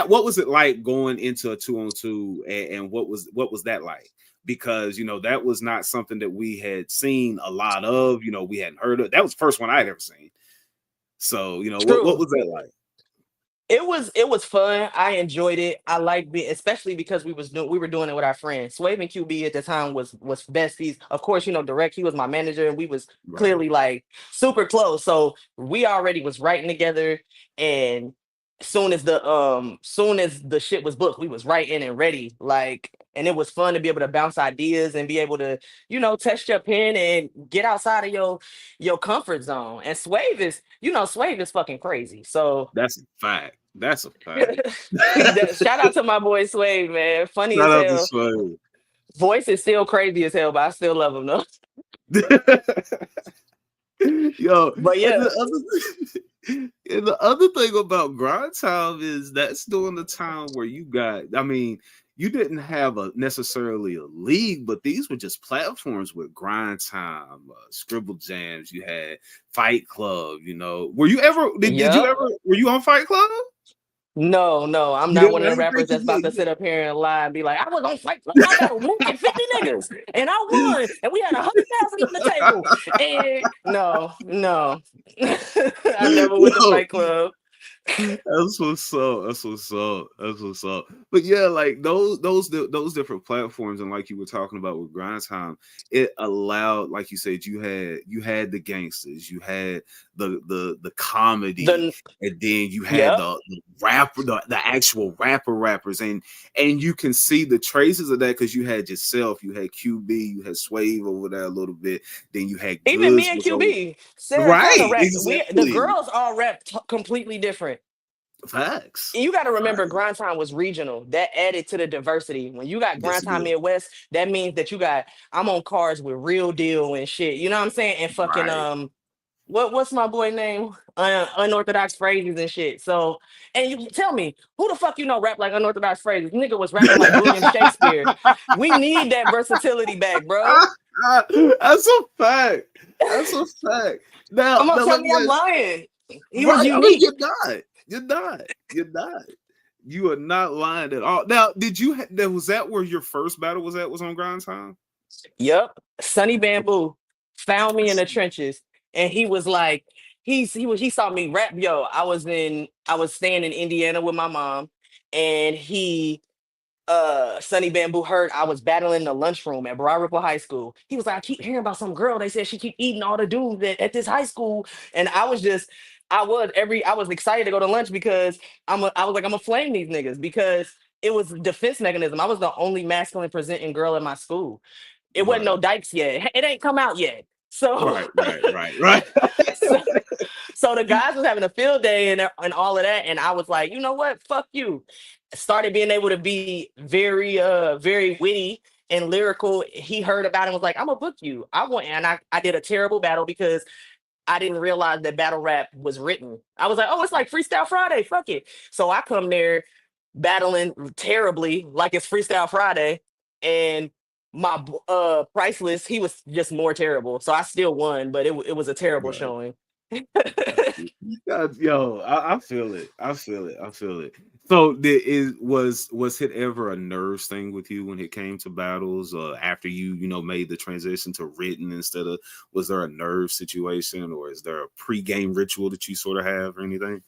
what was it like going into a 2-on-2 and what was that like? Because that was not something that we had seen a lot of, we hadn't heard of. That was the first one I'd ever seen. So, what True. was that like? It was fun. I enjoyed it. I liked it, especially because we were doing it with our friends. Swave and QB at the time was besties. Of course, Direct, he was my manager, and we was Right. clearly like super close. So we already was writing together, and soon as the shit was booked, we was right in and ready. Like, and it was fun to be able to bounce ideas and be able to, test your pen and get outside of your comfort zone. And Swave is fucking crazy. So That's a fact. That's a fact. shout out to my boy Swave, man. Funny Shout as out to hell. Sway. Voice is still crazy as hell, but I still love him though. Yo, But and yeah, the other thing about grind time is that's during the time where you got, I mean, you didn't have a necessarily a league, but these were just platforms with grind time, scribble jams. You had Fight Club. Were you ever? Did you yep. ever? Were you on Fight Club? No, no, I'm You not didn't. one I of the didn't think rappers that's about to sit up here and lie and be like, I was on Fight Club, I battled more than 50 niggas, and I won, and we had 100,000 on the table. And no, no, I never went to Yo, Fight Club. that's what's up. That's what's up. That's what's up. But yeah, like those different platforms, and like you were talking about with Grind Time, it allowed, like you said, you had the gangsters, you had the comedy, The and then you had Yep. the rapper, the actual rappers, and you can see the traces of that because you had yourself, you had QB, you had Swave over there a little bit, then you had Even me Goods and was over. QB, Sarah kind of Right, rapped. The exactly. girls all rapped completely different. Facts. And you got to remember, Facts. Grind Time was regional. That added to the diversity. When you got Yes, Grind it Time did. Midwest, that means that I'm on cars with Real Deal and shit. You know what I'm saying? And fucking Right. what's my boy name? Unorthodox phrases and shit. So, and you tell me, who the fuck rap like unorthodox phrases? Nigga was rapping like William Shakespeare. We need that versatility back, bro. That's a fact. That's a fact. I'm gonna Now, tell let me me I'm ask, lying. He was right. I mean, unique. you're not. You're not. You're not. You are not lying at all. Now, did you? Was that where your first battle was at? Was on Grind Time? Yep. Sunny Bamboo found me in the trenches and he was like, he saw me rap. Yo, I was staying in Indiana with my mom, and Sunny Bamboo heard I was battling in the lunchroom at Broad Ripple High School. He was like, I keep hearing about some girl. They said she keep eating all the dudes at this high school. And I was excited to go to lunch because I was like, I'm gonna flame these niggas because it was a defense mechanism. I was the only masculine presenting girl in my school. It wasn't no Right. dykes yet. It ain't come out yet. So, Right. Right. Right. Right. so, so the guys was having a field day and all of that, and I was like, you know what? Fuck you. Started being able to be very witty and lyrical. He heard about it and was like, I'm gonna book you. I did a terrible battle because I didn't realize that battle rap was written. I was like, oh, it's like Freestyle Friday. Fuck it. So I come there battling terribly, like it's Freestyle Friday, and Priceless, he was just more terrible. So I still won, but it was a terrible Right. showing. Yo, I feel it. I feel it. I feel it. So, was it ever a nerves thing with you when it came to battles? After you made the transition to written instead of, was there a nerve situation, or is there a pre-game ritual that you sort of have or anything?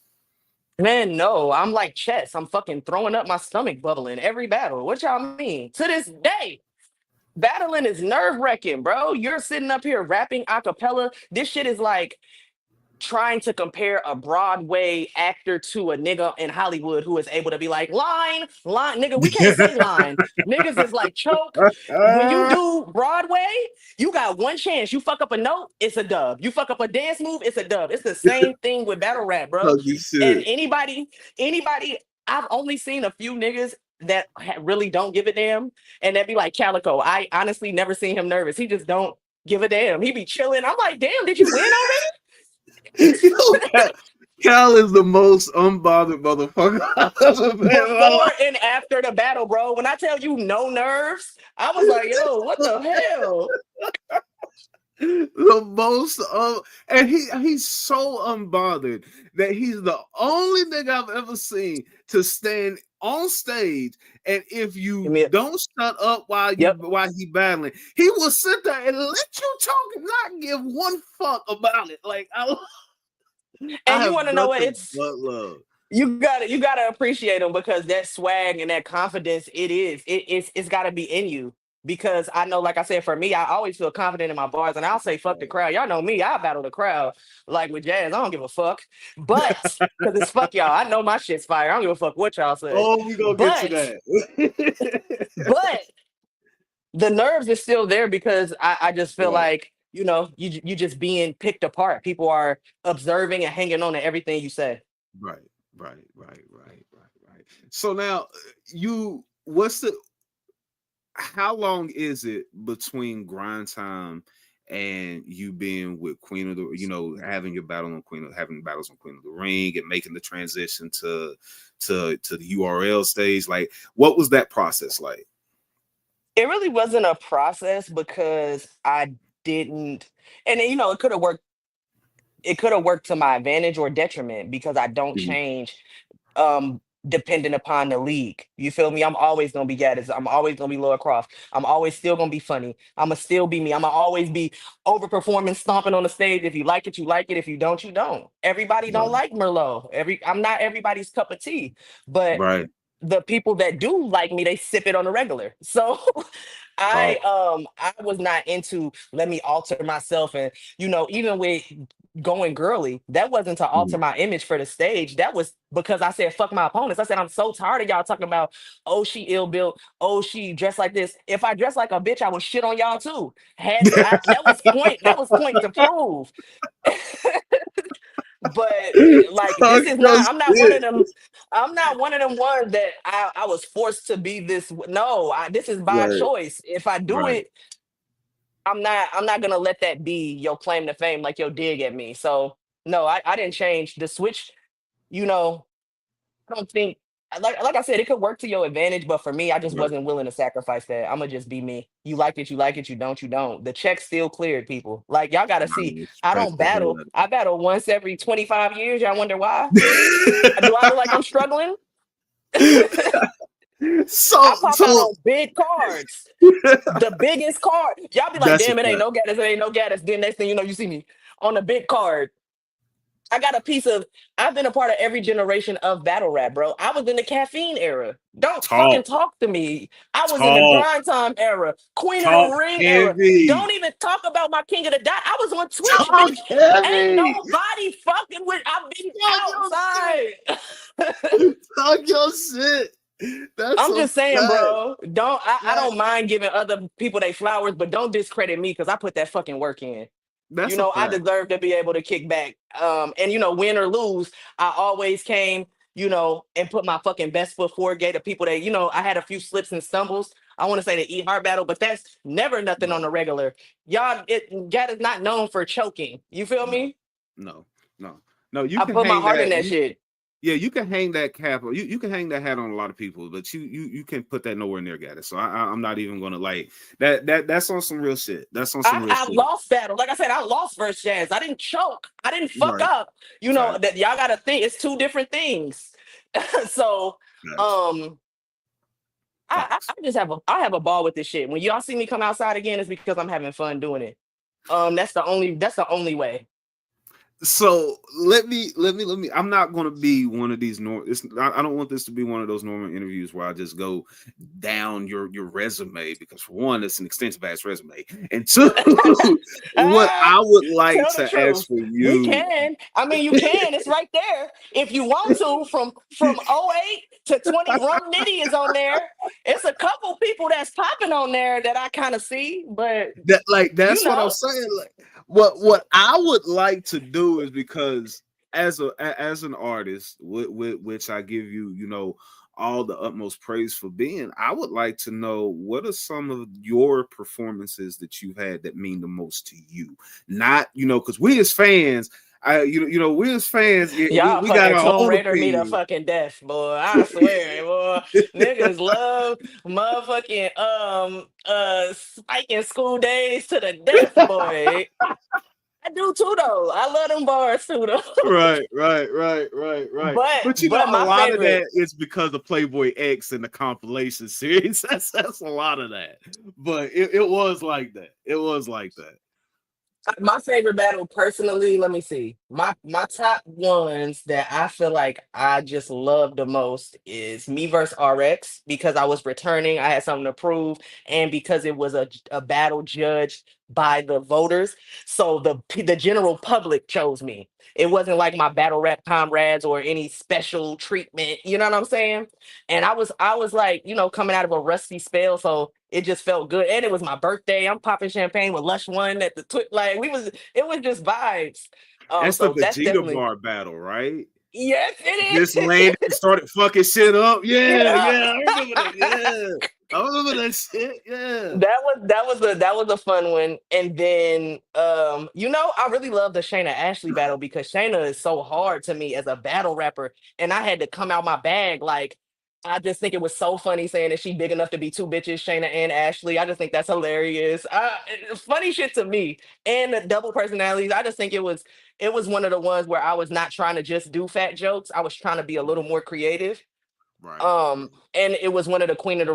Man, no, I'm like chess. I'm fucking throwing up my stomach bubbling every battle. What y'all mean? To this day, battling is nerve wracking, bro. You're sitting up here rapping a cappella. This shit is like trying to compare a Broadway actor to a nigga in Hollywood who is able to be like, line, nigga, we can't say line. Niggas is like choke. When you do Broadway, you got one chance. You fuck up a note, it's a dub. You fuck up a dance move, it's a dub. It's the same thing with battle rap, bro. Hug you And shit. anybody, I've only seen a few niggas that really don't give a damn, and that be like Calico. I honestly never seen him nervous. He just don't give a damn. He be chilling. I'm like, damn, did you win already? Cal is the most unbothered motherfucker I've ever been in my Before life. and after the battle, bro. When I tell you no nerves, I was like, yo, what the hell? The most and he's so unbothered that he's the only nigga I've ever seen to stand on stage, and if Give you me a, don't shut up yep. while he battling, he will sit there and let you talk and not give one fuck about it. Like I And you have want to know what? nothing but love. You gotta appreciate him because that swag and that confidence, it's gotta be in you. because I know, like I said, for me, I always feel confident in my bars, and I'll say fuck the Right. crowd. Y'all know me, I battle the crowd like with Jazz. I don't give a fuck, but because it's fuck y'all, I know my shit's fire. I don't give a fuck what y'all say, Oh, we gonna get to but that. but the nerves is still there because I just feel Right, like you just being picked apart. People are observing and hanging on to everything you say. right, right. So now, what's the how long is it between grind time and you being with Queen of the, having your battle on having battles on Queen of the Ring and making the transition to the URL stage? Like, what was that process like? It really wasn't a process because I didn't, and it could have worked. It could have worked to my advantage or detriment because I don't Mhm. change dependent upon the league. You feel me? I'm always gonna be Gaddis. I'm always gonna be Laura Croft. I'm always still gonna be funny. I'ma still be me. I'ma always be overperforming, stomping on the stage. If you like it, you like it. If you don't, you don't. Everybody don't Right, like Merlot. I'm not everybody's cup of tea, but right. the people that do like me, they sip it on the regular. So Talk. I was not into let me alter myself, and even with going girly, that wasn't to alter Mhm. my image for the stage. That was because I said fuck my opponents. I said I'm so tired of y'all talking about, oh, she ill built, oh, she dressed like this. If I dress like a bitch, I would shit on y'all too. That was point to prove. But like Talk this is your not, I'm not one shit. of them. I'm not one of them ones that I was forced to be this. No, this is by Right, choice. If I do right, it, I'm not gonna let that be your claim to fame, like your dig at me. So no, I didn't change the switch. You know, I don't think, like I said, it could work to your advantage, but for me, I just right. wasn't willing to sacrifice that. I'm gonna just be me. You like it, you like it. You don't, you don't. The check's still cleared, people. Like y'all gotta I see. I respect don't the hell battle. out I battle once every 25 years. Y'all wonder why? Do I of look like I'm struggling? it. I so pop so out on big cards, the biggest card. Y'all be like, that's a damn, it ain't fact. no Gaddis, it ain't no Gaddis. Then next thing you know, you see me on a big card. I got a piece of. I've been a part of every generation of battle rap, bro. I was in the caffeine era. Don't fucking Talk, talk to me. I was in the talk, grind time era, Queen of the talk Ring era. heavy. Don't even talk about my King of the Dot. I was on Twitch, Talk bitch. Ain't heavy. nobody fucking with. I've been Talk your outside. shit. Talk your shit. That's I'm a just saying, fact. bro. I That, don't mind giving other people their flowers, but don't discredit me because I put that fucking work in. that's a I fact. deserve to be able to kick back. And win or lose, I always came, and put my fucking best foot forward. Gave the people that, I had a few slips and stumbles. I want to say the eat heart battle, but that's never nothing on Right. the regular. Gat is not known for choking. You feel No, me? no, no, no. You I can put my hang heart in that. that shit. Yeah, you can hang that cap. You can hang that hat on a lot of people, but you can put that nowhere near Gaddis. So I'm not even gonna like that. That's on some real shit. That's on some real I shit. lost battle. Like I said, I lost versus Jazz. I didn't choke. I didn't fuck Right. up. Facts. That y'all gotta think it's two different things. So Facts. um I Facts. just I have a ball with this shit. When y'all see me come outside again, it's because I'm having fun doing it. That's the only way. So let me. I'm not going to be one of these I don't want this to be one of those normal interviews where I just go down your resume because for one, it's an extensive ass resume, and two, what Ah, I would like tell the to ask truth. for We you. can. I mean, you can. It's right there. If you want to, from 08 to 20, Rum Nitty is on there. It's a couple people that's popping on there that I kind of see, but you That's what I'm know. saying. Like what I would like to do is because as an artist, with which I give you, all the utmost praise for being, I would like to know what are some of your performances that you had that mean the most to you. Not, because we as fans, we as fans, Y'all we got fucking our Tomb own Raider me to opinion. fucking death, boy. I swear, boy. Niggas love motherfucking spiking school days to the death, boy. I do too though. I love them bars too though. Right. But But a my lot of favorite, that is because of Playboy X and the compilation series. That's a lot of that. But it was like that. It was like that. My favorite battle personally, let me see. My top ones that I feel like I just love the most is me versus RX because I was returning, I had something to prove, and because it was a battle judged by the voters. So the general public chose me. It wasn't like my battle rap comrades or any special treatment, you know what I'm saying? And I was like, coming out of a rusty spell, so it just felt good. And it was my birthday. I'm popping champagne with Lush One at the like it was just vibes. That's the So that's Vegeta definitely bar battle, right? yes, This it lady is. started fucking shit up. Yeah, Yeah. yeah, I remember that. Yeah, I remember that shit. Yeah. That was a fun one. And then I really love the Shayna Ashley battle because Shayna is so hard to me as a battle rapper. And I had to come out my bag. Like, I just think it was so funny saying that she big enough to be two bitches, Shayna and Ashley. I just think that's hilarious. Funny shit to me. And the double personalities. I just think it was one of the ones where I was not trying to just do fat jokes. I was trying to be a little more creative. Right. And it was one of the Queen of the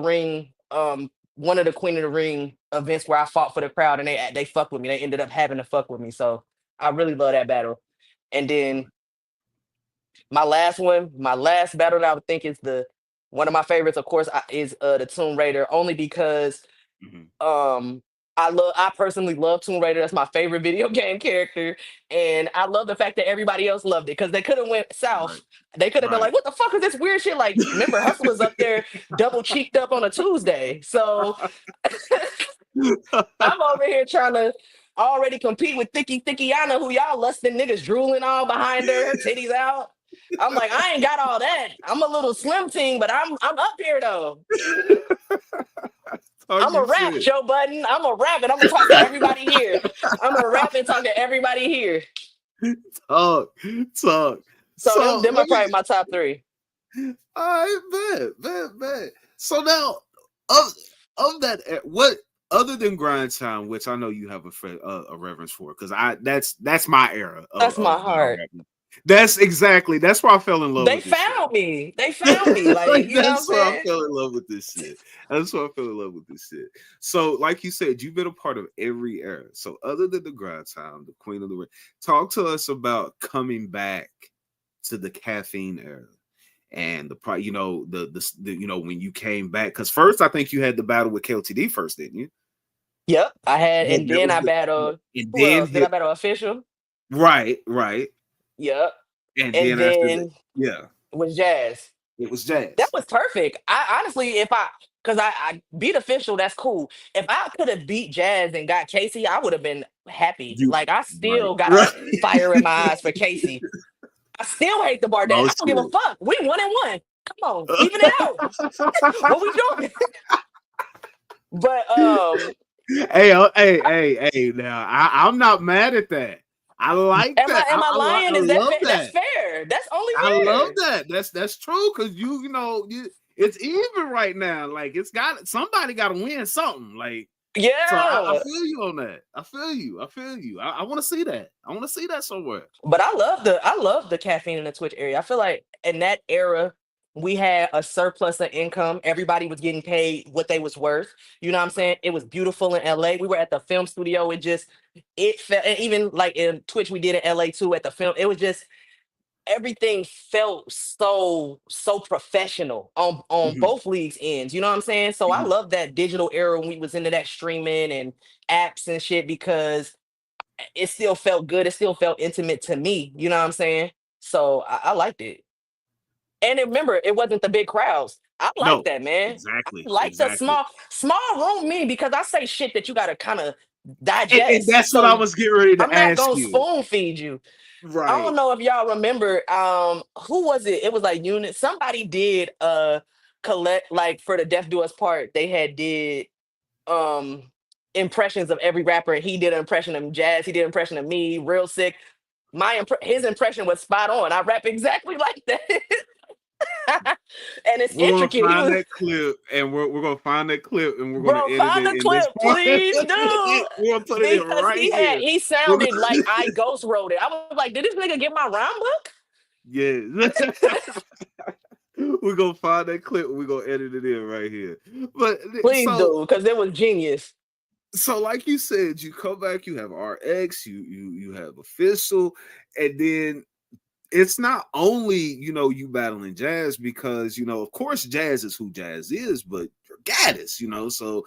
Ring events where I fought for the crowd and they fucked with me. They ended up having to fuck with me. So I really love that battle. And then my last battle that I would think is the one of my favorites, of course, is the Tomb Raider, only because Hmm. um I personally love Tomb Raider. That's my favorite video game character. And I love the fact that everybody else loved it because they could have went Right. south. They could have been Right. like, what the fuck is this weird shit? Like, remember Hustler's up there double cheeked up on a Tuesday. So I'm over here trying to already compete with Thickiana, who y'all lusting niggas drooling all behind her titties out. I'm like, I ain't got all that. I'm a little slim team, but I'm up here though. Talk I'm a your rap, shit. Joe Budden. I'm a rap, and I'm gonna talk to everybody here. I'm a rap and talk to everybody here. Talk. Talk. So So them are let me. probably my top three. All right, bet. So now, of of that, what other than grind time, which I know you have a reverence for, because that's my era That's my of battle heart. rapping. That's why I fell in love They with this shit. found me. They found me. Like, Like you know what I'm that's why I saying? fell in love with this shit. That's why I fell in love with this shit. So, like you said, you've been a part of every era. So, other than the grind time, the Queen of the Ring, talk to us about coming back to the caffeine era and when you came back. Because first, I think you had the battle with KLTD first, didn't you? Yep. I had, That, and that then was I the battled. and Who then else? Did I hit battle Official? right, Yep. and And then after that, then yeah, it was Jazz. it was That Jazz. was perfect. I honestly, if I, because I beat Official, that's cool. If I could have beat Jazz and got Casey, I would have been happy. You Like, I right, still got a right. fire in my eyes for Casey. I still hate the Bardet. No I don't give a shit. fuck. We 1-1. Come on, even it out. What we doing? But Hey! Now I'm not mad at that. I like am I that. am I I lying? Is that love fair? That's that. fair. That's only I love fair. that. That's true because it's even right now. Like somebody got to win something. Like so, I Yeah. feel you on that. I feel you. I want to see that. I want to see that somewhere. But I love the caffeine in the Twitch area. I feel like in that era, we had a surplus of income. Everybody was getting paid what they was worth. You know what I'm saying? It was beautiful in LA. We were at the film studio. It felt, and even like in Twitch, we did in LA too at the film. It was just everything felt so professional on Mhm, both leagues ends. You know what I'm saying? So I mhm. love that digital era when we was into that streaming and apps and shit because it still felt good. It still felt intimate to me. You know what I'm saying? So I liked it. And remember, it wasn't the big crowds. I like No, that, man. I exactly, like the exactly. small room me because I say shit that you gotta kind of And digest. that's what So I was getting ready to I'm not ask gonna you. spoon feed you. I Right. don't know if y'all remember, who was it? It was like unit. Somebody did collect like for the Death Do Us part, they had did um impressions of every rapper. He did an impression of Jazz, he did an impression of me, real sick. His impression was spot on. I rap exactly like that. And it's We're gonna intricate. He find was, that clip, and we're gonna find that clip, and we're gonna bro, edit find it the in this clip, part. please, dude. We're gonna put it in Because right here. he We're sounded like gonna, I ghost wrote it. I was like, did this nigga get my rhyme yeah, we're gonna find that clip. And we're gonna edit it in right here. But Please so do, because it was genius. So like you said, you come back, you have RX, you have official, and then it's not only you battling Jazz because of course Jazz is who Jazz is, but you're Gattas, so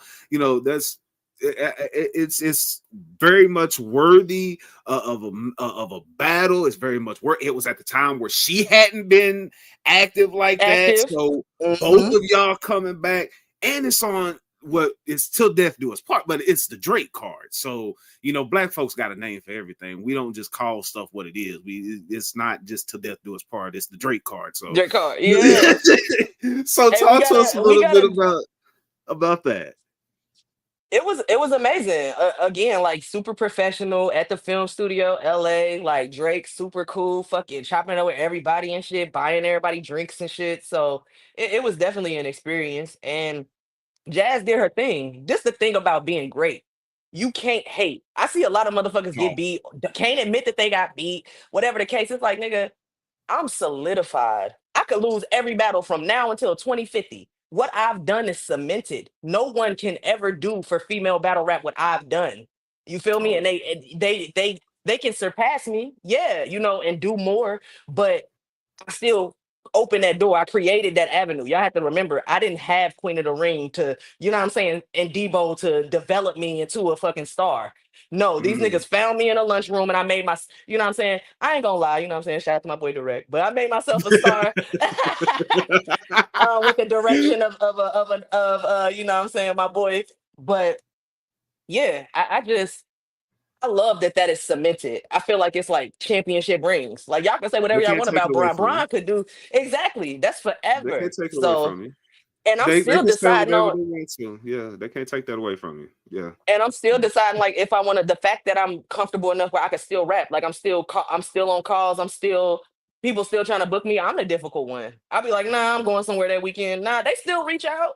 that's it's very much worthy of a battle. It's very much worth. It was at the time where she hadn't been active like that, Active. so both Hmm. of y'all coming back, and it's on what is till death do us part, but it's the Drake card. So black folks got a name for everything. We don't just call stuff what it is. It's not just till death do us part. It's the Drake card. So, Drake card. Yeah. so Hey, we talk to us a gotta we little bit gotta about that. it was amazing. Again, like super professional at the film studio, LA. Like Drake, super cool, fucking chopping it up with everybody and shit, buying everybody drinks and shit. So it was definitely an experience. And Jazz did her thing. This the thing about being great. You can't hate. I see a lot of motherfuckers get No. beat, can't admit that they got beat. Whatever the case, it's like, nigga, I'm solidified. I could lose every battle from now until 2050. What I've done is cemented. No one can ever do for female battle rap what I've done. You feel me? Oh. And they can surpass me, yeah, and do more. But I still opened that door. I created that avenue. Y'all have to remember, I didn't have Queen of the Ring to, what I'm saying, and Debo to develop me into a fucking star. No, these Mm. niggas found me in a lunchroom and I made my, what I'm saying? I ain't gonna lie, what I'm saying? Shout out to my boy Direct. But I made myself a star with the direction of what I'm saying, my boy. But yeah, I love that is cemented. I feel like it's like championship rings. Like y'all can say They whatever y'all can't want take it about away Brian. from you. Brian could do exactly. That's They can't forever. take it away So, from you. and I'm They still can say deciding whatever on, they want to. Yeah, they can't take that away from you. Yeah. like if I want to. The fact that I'm comfortable enough where I can still rap. Like I'm still on calls. I'm still people still trying to book me. I'm the difficult one. I'll be like, nah, I'm going somewhere that weekend. Nah, they still reach out.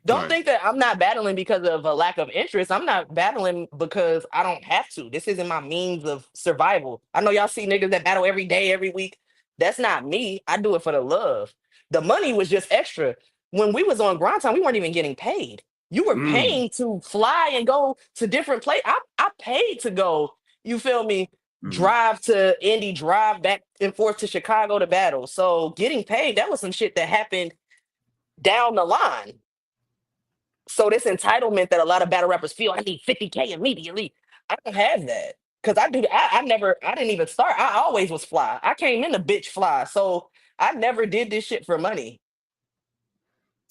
Don't Right. think that I'm not battling because of a lack of interest. I'm not battling because I don't have to. This isn't my means of survival. I know y'all see niggas that battle every day, every week. That's not me. I do it for the love. The money was just extra. When we was on grind time, we weren't even getting paid. You were Mm. paying to fly and go to different places. I paid to go, you feel me, Mm. drive to Indy, drive back and forth to Chicago to battle. So getting paid, that was some shit that happened down the line. So this entitlement that a lot of battle rappers feel, I need 50K immediately. I don't have that. Cause I didn't even start. I always was fly. I came in the bitch fly. So I never did this shit for money.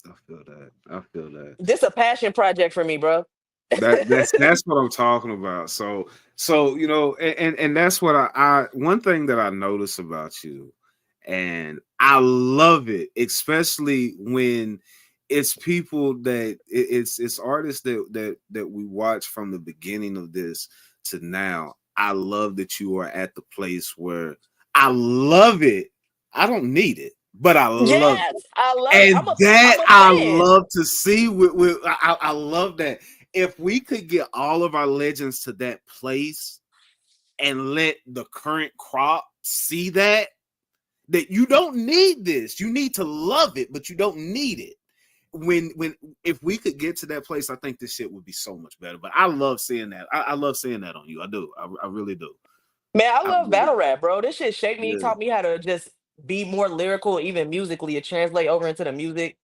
I feel that. I feel that. This a passion project for me, bro. That's what I'm talking about. So and that's what I one thing that I notice about you, and I love it, especially when it's people that it's artists that we watch from the beginning of this to now. I love that you are at the place where I love it. I don't need it, but I love Yes, it. I love it. And that I'm a I fan. love to see. I love that. If we could get all of our legends to that place and let the current crop see that you don't need this, you need to love it, but you don't need it. When if we could get to that place, I think this shit would be so much better. But I love seeing that. I love seeing that on you. I do. I really do. Man, I I love really battle do. rap, bro. This shit shaped me, Yeah. taught me how to just be more lyrical, even musically, to translate over into the music.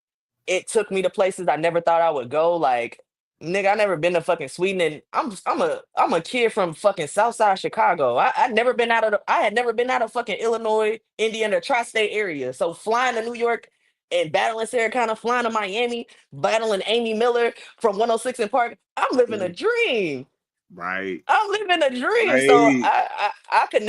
It took me to places I never thought I would go. Like, nigga, I never been to fucking Sweden, and I'm a kid from fucking Southside Chicago. I had never been out of fucking Illinois, Indiana, tri-state area. So flying to New York and battling Sarah Connor, flying to Miami, battling Amy Miller from 106 in Park. I'm living a Mm. dream. Right. I'm living a dream. So Right. I could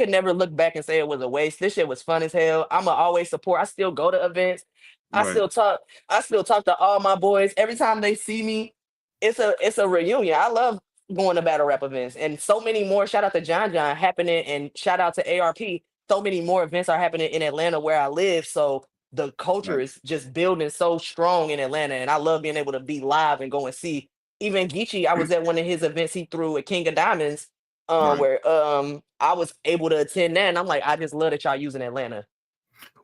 never look back and say it was a waste. This shit was fun as hell. I'ma always support. I still go to events. I Right. still talk. I still talk to all my boys. Every time they see me, it's a reunion. I love going to battle rap events and so many more. Shout out to John John happening and shout out to ARP. So many more events are happening in Atlanta where I live. So the culture Right. is just building so strong in Atlanta, and I love being able to be live and go and see even Geechee. I was at one of his events he threw at King of Diamonds, Right. where I was able to attend that, and I'm like, I just love that y'all using Atlanta.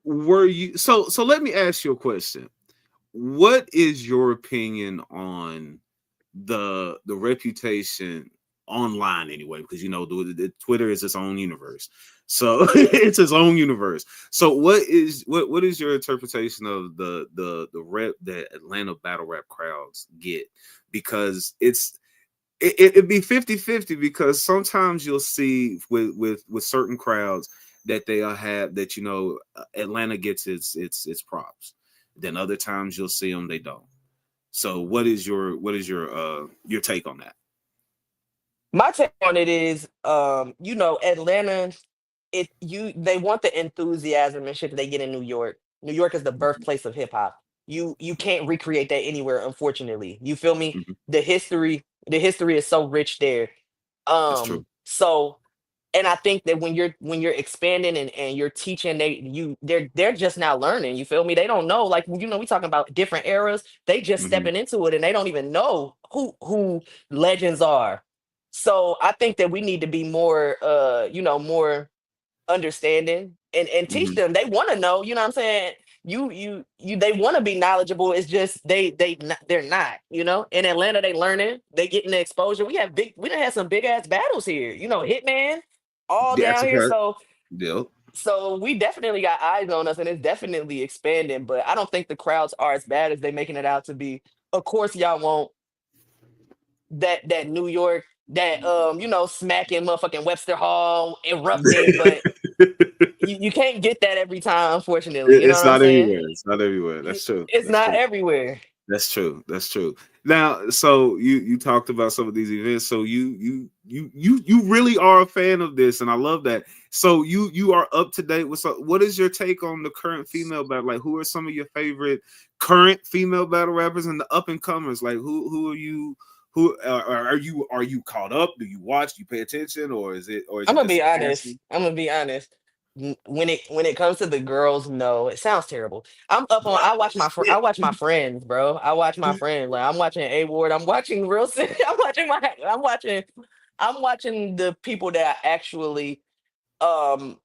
Were you so let me ask you a question. What is your opinion on the reputation online anyway, because you know the Twitter is its own universe. So it's its own universe. So what is your interpretation of the rep that Atlanta battle rap crowds get? Because it'd be 50-50, because sometimes you'll see with certain crowds that they'll have that, you know, Atlanta gets its props. Then other times you'll see them, they don't. So what is your take on that? My take on it is, Atlanta, they want the enthusiasm and shit that they get in New York. New York is the birthplace of hip hop. You can't recreate that anywhere, unfortunately. You feel me? Mhm. The history is so rich there. That's true. So, and I think that when you're expanding and you're teaching, they're just now learning. You feel me? They don't know, like, we talking about different eras. They just Hmm. stepping into it and they don't even know who legends are. So I think that we need to be more more understanding and teach Hmm. them. They want to know, you know what I'm saying? You they want to be knowledgeable. It's just they're not, In Atlanta, they learning, they getting the exposure. We done had some big ass battles here, Hitman, all That's down a here. fact. So Yep. we definitely got eyes on us and it's definitely expanding, but I don't think the crowds are as bad as they making it out to be. Of course, y'all want that New York, that smacking motherfucking Webster Hall erupting, but you can't get that every time, unfortunately. You know It's what I'm not saying? everywhere. It's not everywhere. That's true. It's That's not true. everywhere. That's true. That's true. Now, so you talked about some of these events. So you really are a fan of this, and I love that. So you are up to date with what is your take on the current female battle? Like, who are some of your favorite current female battle rappers and the up and comers? Like, who are you? Who are you caught up? Do you watch? Do you pay attention, or is I'm it gonna just be a honest. passing? I'm gonna be honest. When it comes to the girls, no, it sounds terrible. I'm up on. I watch my friends, bro. I watch my friends. Like, I'm watching A Ward. I'm watching Real. I'm watching my. I'm watching the people that I actually um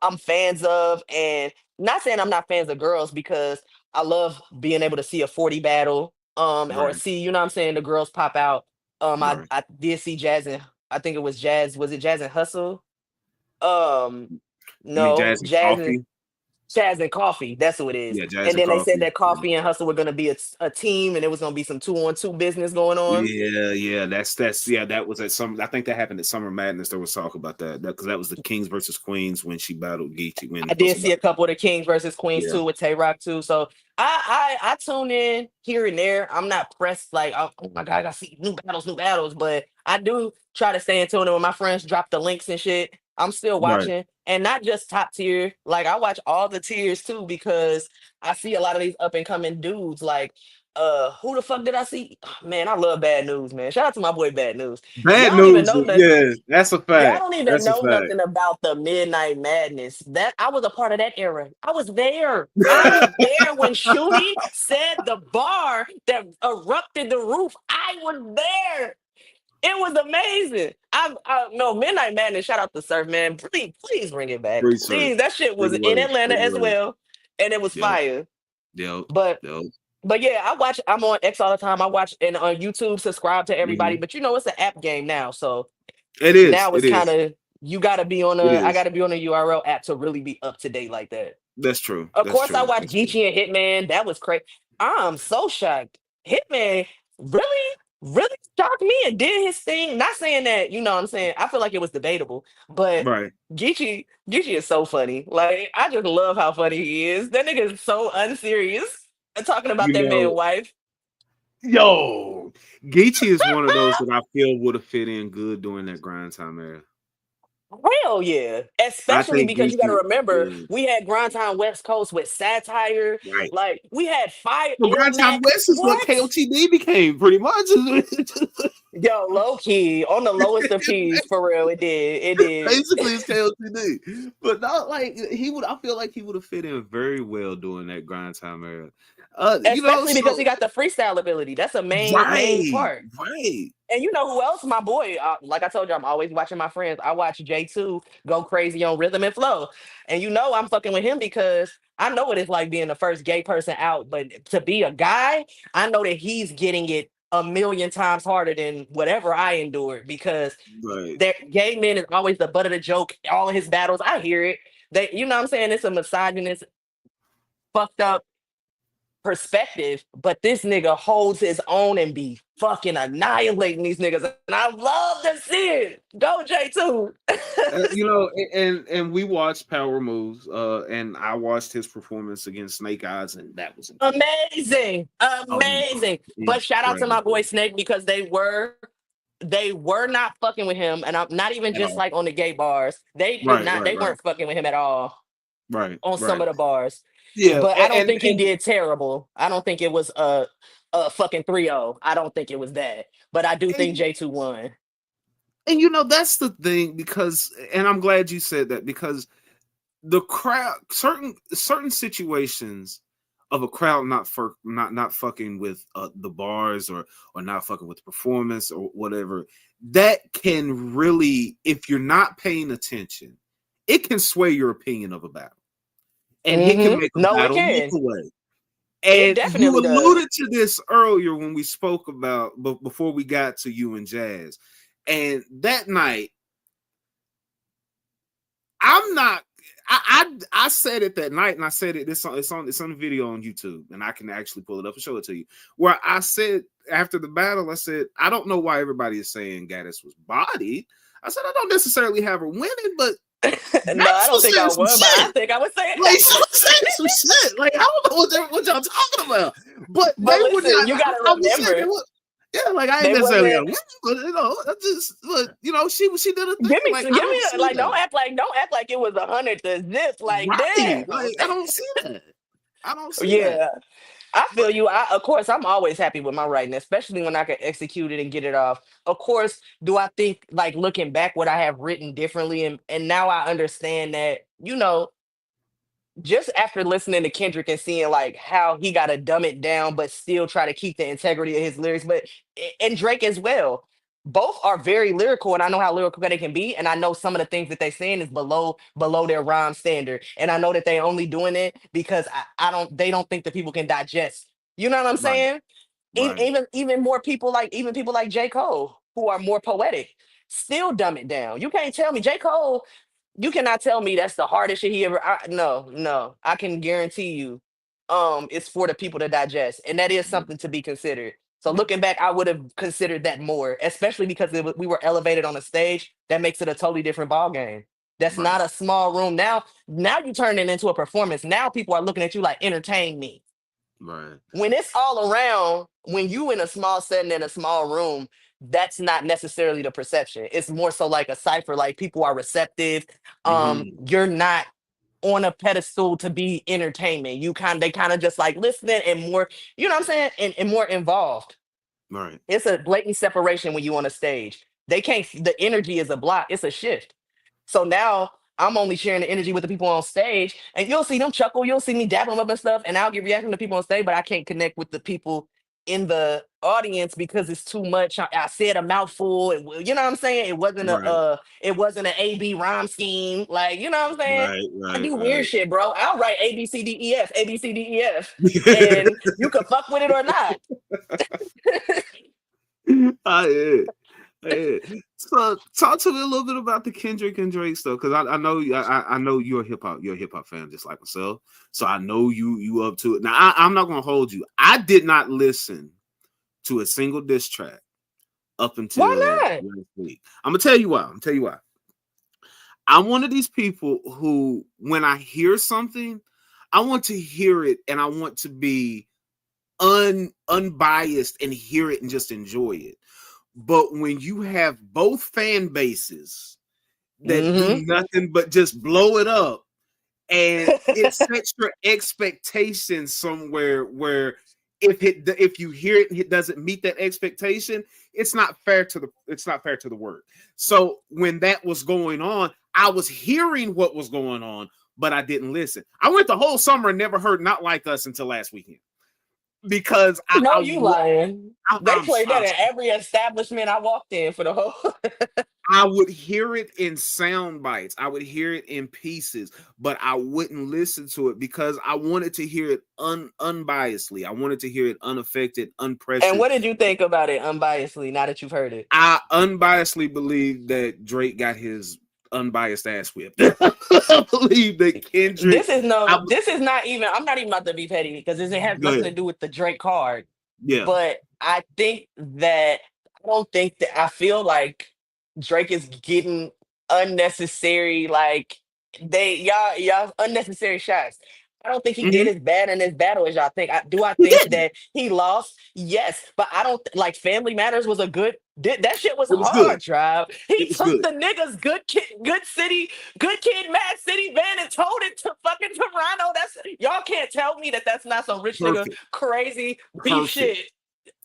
I'm fans of, and not saying I'm not fans of girls, because I love being able to see a 40 battle, or Right, see, you know what I'm saying, the girls pop out. I right. I did see Jazz, and I think it was Jazz. Was it Jazz and Hustle? Um, You mean no, Jazz and Coffee? Jazz and Coffee. That's who it is. Yeah, Jazz And and then they said Coffee. that Coffee and Hustle were going to be a team, and it was going to be some 2-on-2 business going on. Yeah. That's yeah. That was at some. I think that happened at Summer Madness. There was talk about that because that was the Kings versus Queens when she battled Geechee when I did Hustle see a battled. couple of the Kings versus Queens Yeah, too, with Tay Rock too. So I tune in here and there. I'm not pressed like, oh my god, I gotta see new battles. But I do try to stay in tune. And when my friends drop the links and shit, I'm still right. watching. And not just top tier. Like, I watch all the tiers too, because I see a lot of these up and coming dudes. Like, who the fuck did I see? Man, I love Bad News, man. Shout out to my boy Bad News. Bad Y'all don't even news. know nothing. Yeah, that's a Y'all fact. don't even That's a know fact. nothing about the Midnight Madness. That I was a part of that era. I was there. I was there when Shuni said the bar that erupted the roof. I was there. It was amazing. I no Midnight Madness. Shout out to Surf, man. Please bring it back. Free surf. Please. That shit Free was in word. Atlanta Free as word. well, and it was Yep. fire. Yep. But Yep. yeah, I watch. I'm on X all the time. I watch, and on YouTube. Subscribe to everybody. Mhm. But it's an app game now, so It is. now It it's kind is. of, you got to be on It a I got is. to be on a URL app to really be up to date like that. That's true. Of That's course, I true. watched That's true. Geechee and Hitman. That was crazy. I'm so shocked. Hitman really, really shocked me and did his thing. Not saying that, you know what I'm saying. I feel like it was debatable, but Right. Geechee is so funny. Like, I just love how funny he is. That nigga is so unserious and talking about You that man know, wife. yo, Geechee is one of those that I feel would have fit in good during that grind time era. Hell yeah. I Especially think because you got to Geechee. remember, Yeah. we had Grind Time West Coast with Satire. Right. Like, we had Fire So Grind Time Mac. West is what What? KOTD became, pretty much. Yo, low key, on the lowest of keys, for real. It did. It did. Basically, it's KOTD. But not like he would. I feel like he would have fit in very well during that grind time era. Especially because he So got the freestyle ability. That's a main right, part. right, And you know who else? My boy. Like I told you, I'm always watching my friends. I watch J2 go crazy on rhythm and flow. And I'm fucking with him because I know what it's like being the first gay person out. But to be a guy, I know that he's getting it a million times harder than whatever I endured because Right. gay men is always the butt of the joke. All of his battles, I hear it. They, you know what I'm saying? It's a misogynist, fucked up perspective, but this nigga holds his own and be fucking annihilating these niggas. And I love to see it. Go J2. And we watched Power Moves, and I watched his performance against Snake Eyes, and that was incredible. Amazing. Oh, Amazing. But shout out to my boy incredible Snake because they were not fucking with him. And I'm not even at just all. like on the gay bars. Right, They right, right, weren't fucking with him at all right, on some right. of the bars. Yeah, But I don't think he and did terrible. I don't think it was a fucking 3-0. I don't think it was that. But I do think and, J2 won. and that's the thing, because, and I'm glad you said that, because the crowd, certain situations of a crowd not fucking with the bars, or not fucking with the performance or whatever, that can really, if you're not paying attention, it can sway your opinion of a battle, and it can make a No, it battle look can. away. It And you definitely does. alluded to this earlier when we spoke about, but before we got to you and Jazz, and that night, I'm not. I said it that night, and I said it. It's on the video on YouTube, and I can actually pull it up and show it to you. Where I said after the battle, I said, I don't know why everybody is saying Gattas was bodied. I said I don't necessarily have her winning, but No, I Gattas don't was think saying I some won, but I shit. think I would say Like, she was saying some shit. Like, I don't know what y'all talking about, but But they were listen, not. you gotta I was saying they remember were. Yeah, like, I ain't they necessarily got wasn't to win, but I just, but she did a thing. give Like, I me don't see like that. don't act like it was 100 to zip. Like Right. damn. Like, I don't see that. I don't see that. Yeah. I But feel you. Of course, I'm always happy with my writing, especially when I can execute it and get it off. Of course, do I think like looking back what I have written differently, and now I understand that just after listening to Kendrick and seeing like how he got to dumb it down, but still try to keep the integrity of his lyrics, but and Drake as well. Both are very lyrical, and I know how lyrical they can be, and I know some of the things that they saying is below their rhyme standard, and I know that they only doing it because I don't they don't think that people can digest. You know what I'm right, saying? right, Even more people like even people like J Cole who are more poetic still dumb it down. You can't tell me J Cole you cannot tell me that's the hardest shit he ever. No, no, I can guarantee you, it's for the people to digest, and that is something to be considered. So yeah, looking back, I would have considered that more, especially because we were elevated on a stage. That makes it a totally different ball game. That's right, not a small room. Now you turn it into a performance. Now people are looking at you like entertain me right, when it's all around, when you in a small setting in a small room, that's not necessarily the perception. It's more so like a cipher, like people are receptive. hmm, You're not on a pedestal to be entertainment. They kind of just like listening and more, you know what I'm saying? And more involved. right, It's a blatant separation when you on a stage. They can't the energy is a block, it's a shift. So now I'm only sharing the energy with the people on stage, and you'll see them chuckle, you'll see me dapping them up and stuff, and I'll get reaction to people on stage, but I can't connect with the people in the audience because it's too much. I said a mouthful. You know what I'm saying? right, It wasn't an A B rhyme scheme. Like you know what I'm saying? right, I right, do weird right. shit, bro. I'll write A B C D E F A B C D E F, and you can fuck with it or not. I yeah. So talk to me a little bit about the Kendrick and Drake stuff, because I know I know you're a hip hop fan just like myself. So I know you up to it. Now I'm not gonna hold you. I did not listen to a single diss track up Why until not? last week. I'm gonna tell you why. I'm one of these people who, when I hear something, I want to hear it and I want to be unbiased and hear it and just enjoy it. But when you have both fan bases that do Hmm. nothing but just blow it up, and it sets your expectations somewhere where if you hear it and it doesn't meet that expectation, it's not fair to the work. So when that was going on, I was hearing what was going on, but I didn't listen. I went the whole summer and never heard Not Like Us until last weekend, because No, you lying. They I'm played that in every establishment I walked in for the whole. I would hear it in sound bites. I would hear it in pieces, but I wouldn't listen to it because I wanted to hear it unbiasedly. I wanted to hear it unaffected, And unpressured. what did you think about it unbiasedly now that you've heard it? I unbiasedly believe that Drake got his unbiased ass whipped. I believe that Kendrick. I This is not even, I'm not even about to be petty because it has Go nothing ahead. to do with the Drake card. Yeah. But I think that I don't think that I feel like Drake is getting unnecessary, like y'all unnecessary shots. I don't think he did Hmm. as bad in this battle as y'all think. I He think didn't. that he lost? Yes, but I don't like Family Matters was a good. That shit was It was good. hard, Tribe. He It was took good. the niggas good kid, Mad City van and towed it to fucking Toronto. That's y'all can't tell me that that's not some rich nigga Perfect. crazy beef Perfect. shit.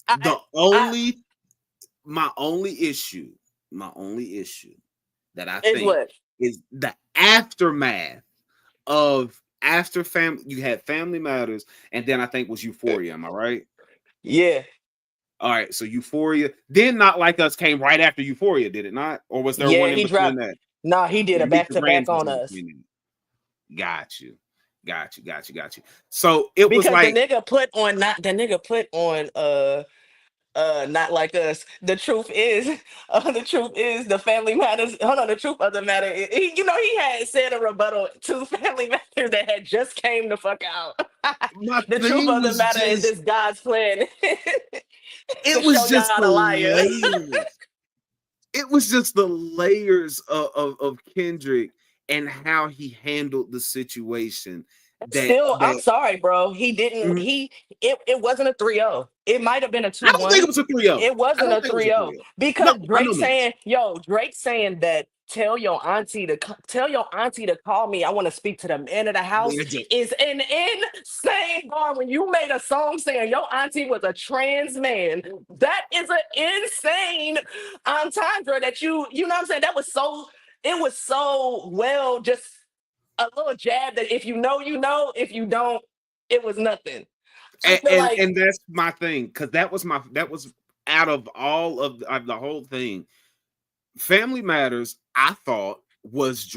I, The I only my only issue, my only issue that I is think what? is the aftermath of after family. You had Family Matters, and then I think was Euphoria. Am I right? Yeah, All right, so Euphoria, then Not Like Us came right after Euphoria, did it not? Or was there one yeah. in He between dropped. that? Nah, he did a Meet back the to back Grams was on in us between that. Got you. Got you. Got you. Got you. So it was because like the nigga put on Not Like Us. The truth is the Family Matters. Hold on, the truth of the matter he had said a rebuttal to Family Matters that had just came the fuck out. my The truth thing of the was matter is just this God's plan to it show was y'all just the the liar. layers. It was just the layers of Kendrick and how he handled the situation that Still, I'm that sorry, bro. He didn't. Mhm. It wasn't a 3-0. It might have been a I don't think 2-1. it was a 3-0. It I wasn't don't a think it was a 3-0 3-0. No, because by no means. Drake saying that tell your auntie to call me. I want to speak to the man of the house is an insane bar. When you made a song saying your auntie was a trans man, that is an insane entendre that you know what I'm saying. It was so well just a little jab that if you know, you know. If you don't, it was nothing. I and feel and, like and that's my thing because that was out of all of the whole thing. Family Matters, I thought was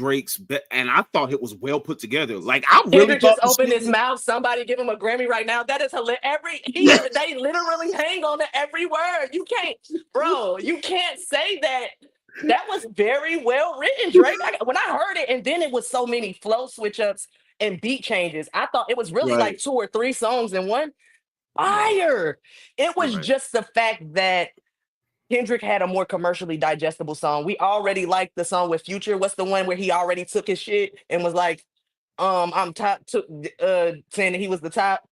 and I thought it was well put together. Like I really Kendrick thought just the opened shit his was. mouth. Somebody give him a Grammy right now. That is hilarious. Yeah, They literally hang on to every word. You can't, bro. You can't say that. That was very well written, Drake. When I heard it, and then it was so many flow switch ups and beat changes. I thought it was really like right, two or three songs in one. right, Fire. It was right. just the fact that Kendrick had a more commercially digestible song. We already liked the song with Future. What's the one where he already took his shit and was like, I'm top took saying that he was the top.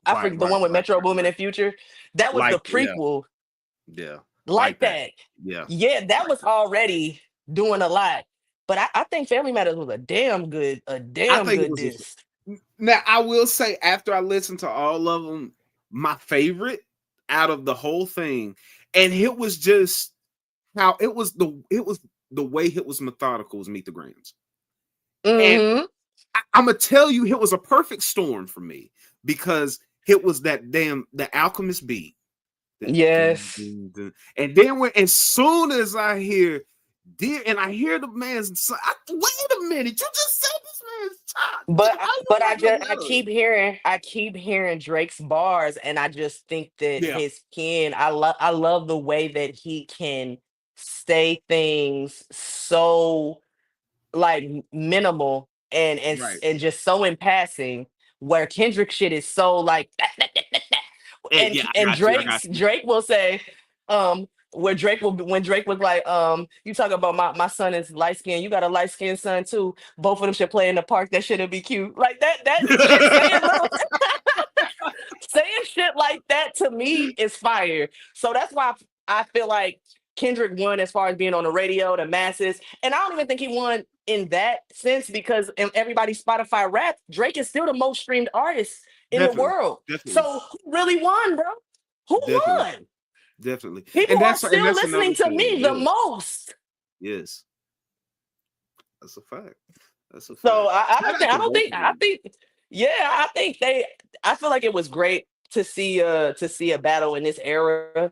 I Right, forget the right, one with right, Metro right, Boomin right. and Future. That was the Like, yeah, prequel. yeah, Like like that. that. Yeah, Yeah, that like was that. already doing a lot. But I think Family Matters was a I damn think it good was diss. now. I will say after I listened to all of them, my favorite out of the whole thing, and it was just how it was the way it was methodical was Meet the Grams. And Hmm. I'm gonna tell you, it was a perfect storm for me because it was that damn the Alchemist beat. That dun, Yes. dun, dun. And then when as soon as I hear dear and I hear the man's son, wait a minute, you just said this man's child. But How you but not gonna know? I keep hearing Drake's bars, and I just think that Yeah, his pen. I love the way that he can say things so like minimal right. and just so in passing. Where Kendrick shit is so like Hey, yeah, I and got you. I got you. Drake will say where when Drake was like you talk about my son is light skinned, you got a light skinned son too, both of them should play in the park, that shit'll be cute like that shit saying little saying shit like that to me is fire. So that's why I feel like Kendrick won as far as being on the radio, the masses. And I don't even think he won in that sense because in everybody's Spotify rap, Drake is still the most streamed artist in the Definitely, world. definitely, So who really won, bro? Who definitely, won? definitely. People are And still that's listening another to thing. me the Yes, most. yes, that's a fact. That's a So fact. Shout out I to don't both think of them. yeah, I think I feel like it was great to see a battle in this era.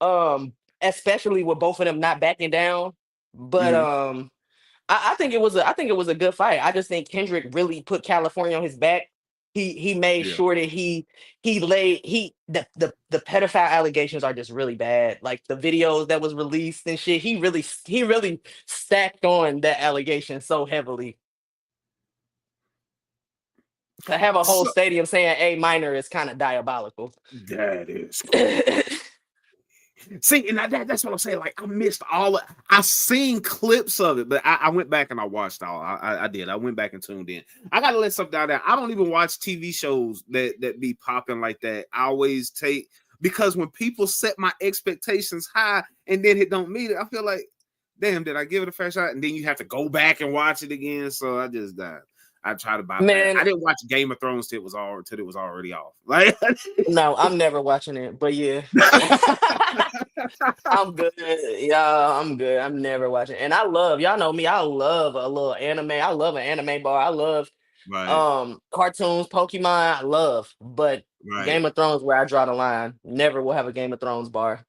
Um especially with both of them not backing down. But Hmm. I think it was I think it was a good fight. I just think Kendrick really put California on his back. He made Yeah. sure that he laid he the pedophile allegations are just really bad. Like the videos that was released and shit. He really stacked on that allegation so heavily. To have a whole So stadium saying A minor is kind of diabolical. that is crazy. See, and that's what I'm saying. Like, I missed all. I seen clips of it, but I went back and I watched all. I did. I went back and tuned in. I gotta let something out there. I don't even watch TV shows that be popping like that. I always take because when people set my expectations high and then it don't meet it, I feel like, damn, did I give it a fair shot? And then you have to go back and watch it again. So I just died. I try to bypass. I Man, didn't watch Game of Thrones till it was already off. Like. no, I'm never watching it. But yeah. I'm good. Yeah, I'm good. I'm never watching. And I love, y'all know me, I love a little anime. I love an anime bar. I love Right, cartoons, Pokemon, I love. But right. Game of Thrones where I draw the line. Never will have a Game of Thrones bar.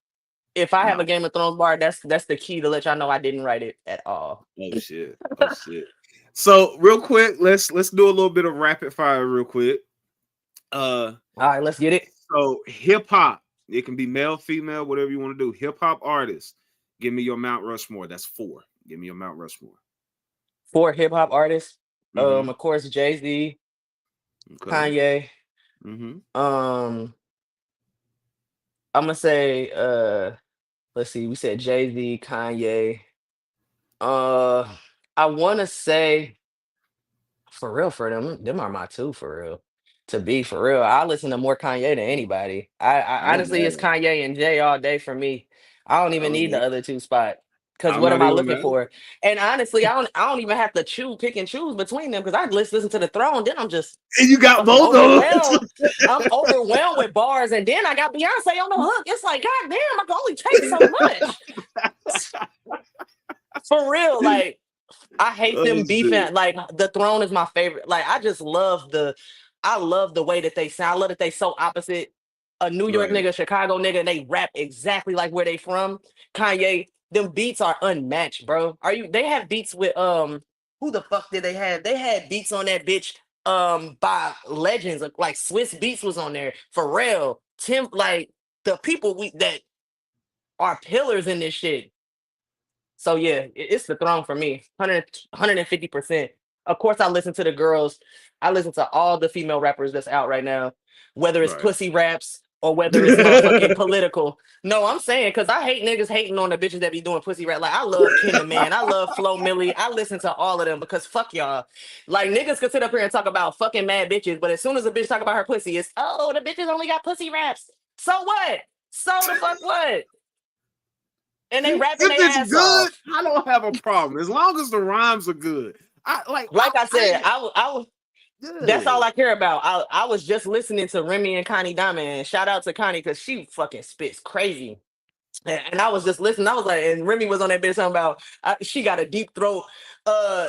If I have a No. Game of Thrones bar, that's the key to let y'all know I didn't write it at all. Oh shit. Oh shit. So real quick, let's do a little bit of rapid fire real quick. Uh All right, let's get it. so hip hop. It can be male, female, whatever you want to do. Hip hop artists. Give me your Mount Rushmore. That's four. Give me your Mount Rushmore. For hip hop artists, Mm-hmm. of course, Jay-Z, Okay. Kanye. Mm-hmm. Um, I'm gonna say let's see, we said Jay-Z, Kanye. Uh, I want to say for them are my two for real. To be for real, I listen to more Kanye than anybody. I I ain't honestly, mad it's at it. Kanye and Jay all day for me. I don't even need the other two spot. Cause I'm what not am I even looking mad. for? And honestly, I don't even have to pick and choose between them because I listen to the throne. Then I'm just And you got fucking both of overwhelmed. them. I'm overwhelmed with bars, and then I got Beyonce on the hook. It's like, god damn, I can only take so much. For real, like I hate Oh them shit. beefing. Like the throne is my favorite. Like I love the way that they sound. I love that they so opposite. A New York Right. nigga, Chicago nigga, and they rap exactly like where they from. Kanye, them beats are unmatched, bro. Are you? They have beats with who the fuck did they have? They had beats on that bitch by legends like Swiss Beats was on there. Pharrell, Tim, like the people we that are pillars in this shit. So yeah, it's the throne for me. 150%. Of course, I listen to the girls. I listen to all the female rappers that's out right now, whether it's Right. pussy raps or whether it's motherfucking political. No, I'm saying because I hate niggas hating on the bitches that be doing pussy rap. Like I love Kenda Man, I love Flo Millie. I listen to all of them because fuck y'all. Like niggas could sit up here and talk about fucking mad bitches, but as soon as a bitch talk about her pussy, it's oh the bitches only got pussy raps. So what? So the fuck what? And they If rapping their it's ass good, off. I don't have a problem as long as the rhymes are good. I like. Like I I said, that's all yeah. I care about. I was just listening to Remy and Connie Diamond. And shout out to Connie because she fucking spits crazy. And I was just listening. I was like, and Remy was on that bitch talking about she got a deep throat.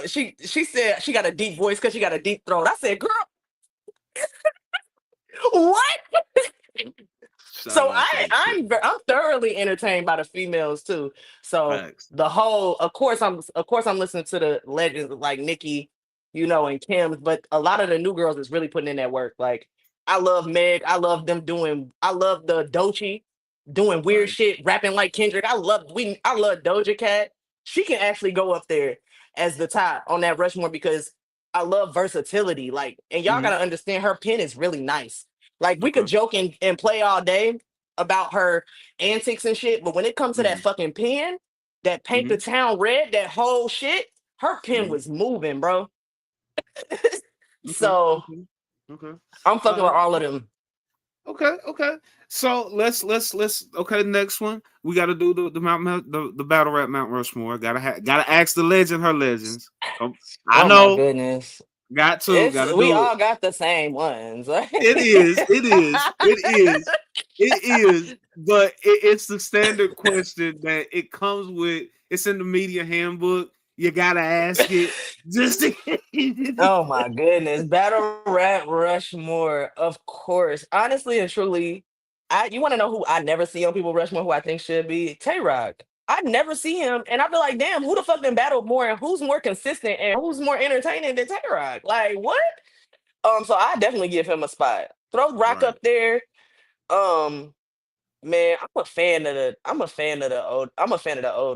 She said she got a deep voice because she got a deep throat. I said, girl, what? Shout So out to this shit. I'm thoroughly entertained by the females too. So Facts. the whole, of course I'm listening to the legends like Nikki, and Kim, but a lot of the new girls is really putting in that work. Like I love Meg, I love the Doechii doing weird Right. shit, rapping like Kendrick. I love Doja Cat. She can actually go up there as the top on that Rushmore because I love versatility. Like, and y'all Hmm. gotta understand her pen is really nice. Like we could Okay. joke and play all day about her antics and shit, but when it comes to that Hmm. fucking pen, that paint the Hmm. town red, that whole shit, her pen Hmm. was moving, bro. Okay. So Okay. Okay. I'm fucking All with right. all of them. Okay. Okay. So let's okay. Next one, we got to do the battle rap Mount Rushmore. Gotta ask the legend her legends. Come, I Oh my know. goodness. Got to We do it. all got the same ones. It is. It is. It is. It is. But it's the standard question that it comes with. It's in the media handbook. You gotta ask it. Just to Oh my goodness. Battle Rap Rushmore, of course. Honestly and truly, you want to know who I never see on people Rushmore who I think should be Tay Rock. I never see him, and I be like, damn, who the fuck then battle more, and who's more consistent, and who's more entertaining than Tay Rock? Like what? So I definitely give him a spot. Throw Rock Right. up there. Um, Man, I'm a fan of the old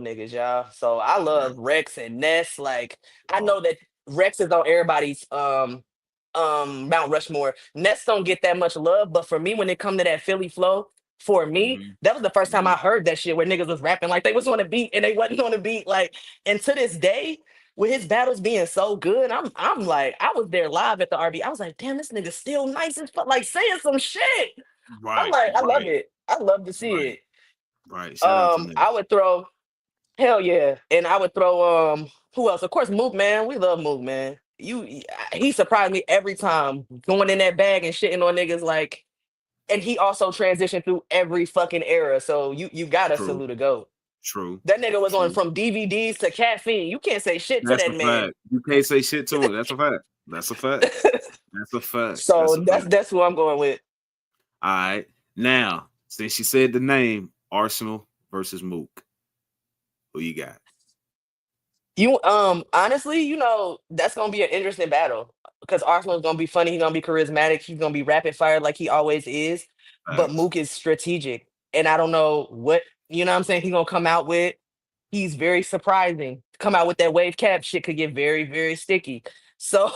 niggas, y'all. So I Right. love Rex and Ness. Like I Oh. know that Rex is on everybody's Mount Rushmore. Ness don't get that much love, but for me, when it come to that Philly flow, for me, Hmm. that was the first time Hmm. I heard that shit where niggas was rapping like they was on a beat and they wasn't on a beat. Like, and to this day, with his battles being so good, I'm like, I was there live at the RB. I was like, damn, this nigga still nice as fuck, like saying some shit. I'm Right. like, I love Right. it. I love to see Right. it. Right. Shout out to I Ness. would throw hell yeah, and I would throw who else? Of course, Mook man. We love Mook man. He surprised me every time going in that bag and shitting on niggas like, and he also transitioned through every fucking era. So you gotta True. salute a goat. True. That nigga was on True. from DVDs to caffeine. You can't say shit to That's that a man. fact. You can't say shit to him. That's a fact. That's a fact. That's a fact. That's So a that's fact. that's who I'm going with. All right. Now, since she said the name, Arsenal versus Mook. Who you got? You honestly, that's gonna be an interesting battle because Arsenal's gonna be funny. He's gonna be charismatic. He's gonna be rapid fire like he always is. But Facts. Mook is strategic, and I don't know what what I'm saying. He's gonna come out with. He's very surprising. Come out with that wave cap shit could get very very sticky. So,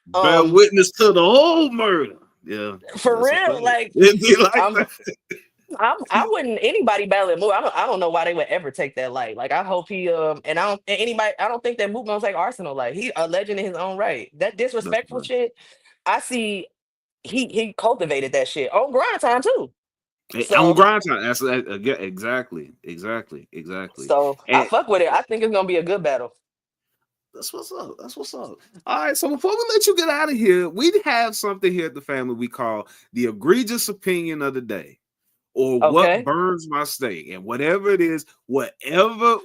Bear um, witness to the whole murder. Yeah, for that's a real, fact. like It'd be like I'm I wouldn't anybody battling Mook. I don't know why they would ever take that light. Like I hope he and I don't and anybody I don't think that Mook gonna take Arsenal. Like he a legend in his own right. That that's disrespectful a shit, I see he cultivated that shit on grind time too. on So grind time. That's yeah, exactly, exactly, exactly. so I And fuck with it. I think it's gonna be a good battle. that's what's up. That's what's up. All right. So before we let you get out of here, we have something here at the family we call the egregious opinion of the day, or what Okay. burns my steak, and whatever it is, whatever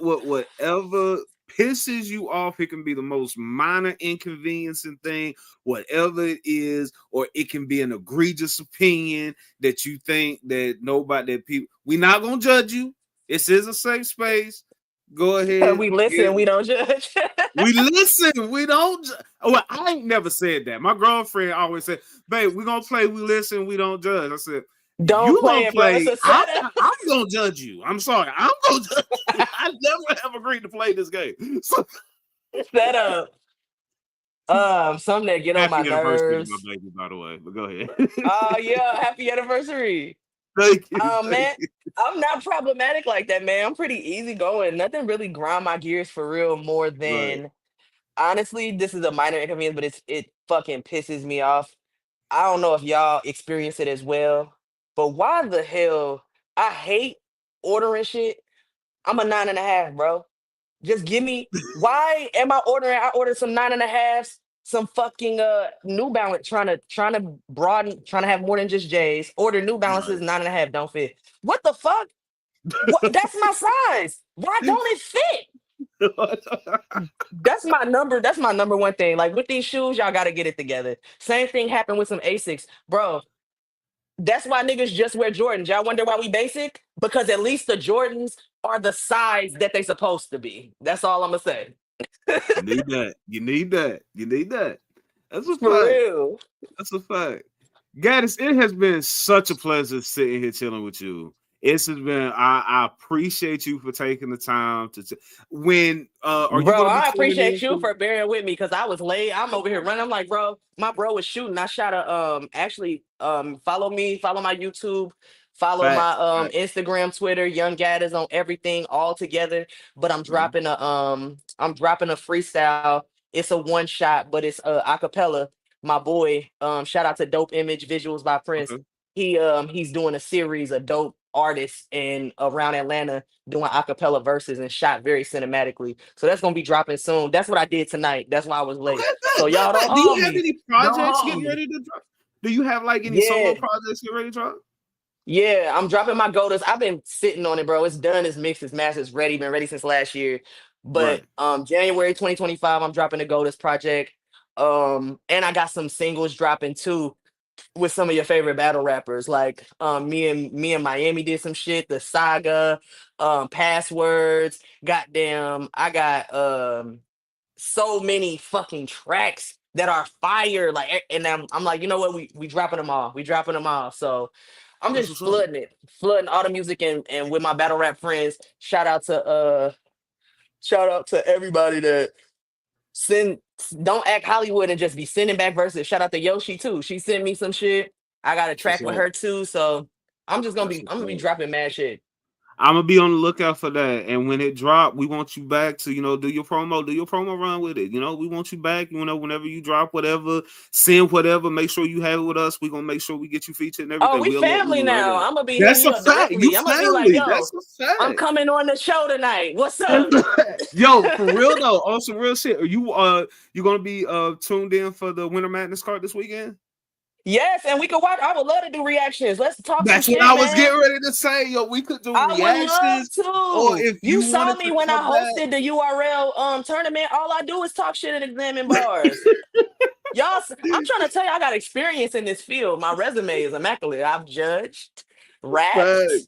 pisses you off, it can be the most minor inconveniencing thing, whatever it is, or it can be an egregious opinion that you think that nobody that people we're not gonna judge you. This is a safe space. Go ahead. We listen, we don't judge. We listen. We don't. Well, I ain't never said that. My girlfriend always said, "Babe, we gonna play. We listen. We don't judge." I said, Don't "You play gonna it, bro. It's play? a I'm. setup. I'm gonna judge you. I'm sorry. I'm gonna judge you. I never have agreed to play this game." So, Setup. Something that get on my happy anniversary to my nerves. baby, by the way. But go ahead. Yeah, happy anniversary. Thank you. Thank Man, you. I'm not problematic like that, man. I'm pretty easygoing. Nothing really grind my gears for real more Right. than honestly, this is a minor inconvenience, but it fucking pisses me off. I don't know if y'all experience it as well, but why the hell I hate ordering shit. I'm a 9.5, bro. Just give me why am I ordering? I ordered some 9.5s, some fucking New Balance trying to broaden, trying to have more than just J's. Order New Balances 9.5, don't fit. What the fuck? What that's my size. Why don't it fit? Right. That's my number one thing. Like with these shoes, y'all gotta get it together. Same thing happened with some Asics. Bro, that's why niggas just wear Jordans. Y'all wonder why we basic? Because at least the Jordans are the size that they supposed to be. That's all I'm gonna say. You need that. You need that. You need that. That's a For fact. real. That's a fact. Gaddis, it has been such a pleasure sitting here chilling with you. It's has been. I appreciate you for taking the time to. When are you Bro, going to be I tuning appreciate in? you for bearing with me because I was late. I'm over here running. I'm like, bro, my bro was shooting. I shot a actually follow me, follow my YouTube, follow my Facts. Facts. Instagram, Twitter, Young Gattas on everything all together. But Mhm. I'm dropping a freestyle. It's a one shot, but it's acapella. My boy, shout out to Dope Image Visuals by Prince. Okay. He's doing a series of dope artists in around Atlanta doing acapella verses and shot very cinematically. So that's gonna be dropping soon. That's what I did tonight. That's why I was late. Okay. So Bet, y'all bet, don't bet. Do you hold have me. any Don't projects hold getting me. ready to drop? Do you have like any solo Yeah. projects getting ready to drop? Yeah, I'm dropping my Goldust. I've been sitting on it, bro. It's done, it's mixed, it's mastered, it's ready, been ready since last year. But Right. January 2025, I'm dropping the Goldust project. And I got some singles dropping too. with some of your favorite battle rappers. Like me and Miami did some shit. The Saga, Passwords. Goddamn, I got so many fucking tracks that are fire. Like, and I'm like, you know what? We dropping them all. We dropping them all. So I'm That's just what's up. flooding all the music and with my battle rap friends. Shout out to everybody that send don't act Hollywood and just be sending back verses. Shout out to Yoshi too. She sent me some shit. I got a That's what's track with up. her too. So That's I'm what's gonna be up. dropping mad shit. I'm gonna be on the lookout for that. And when it drop, we want you back to, do your promo run with it. We want you back, whenever you drop whatever, send whatever, make sure you have it with us. We're gonna make sure we get you featured and Oh, everything. we We'll let you family know now. that. I'm gonna be hitting That's a you up fact. You directly. I'm gonna be like, family. yo, That's a I'm fact. coming on the show tonight. What's up? Yo, for real though, on some real shit. Are you gonna be tuned in for the Winter Madness card this weekend? Yes, and we could watch. I would love to do reactions. Let's talk some That's what shit, I was man. getting ready to say. Yo, we could do I would love reactions, or to. if You you saw wanted me to when I come back. hosted the URL tournament. All I do is talk shit and examine bars. I'm trying to tell you, I got experience in this field. My resume is immaculate. I've judged, Fact. rapped,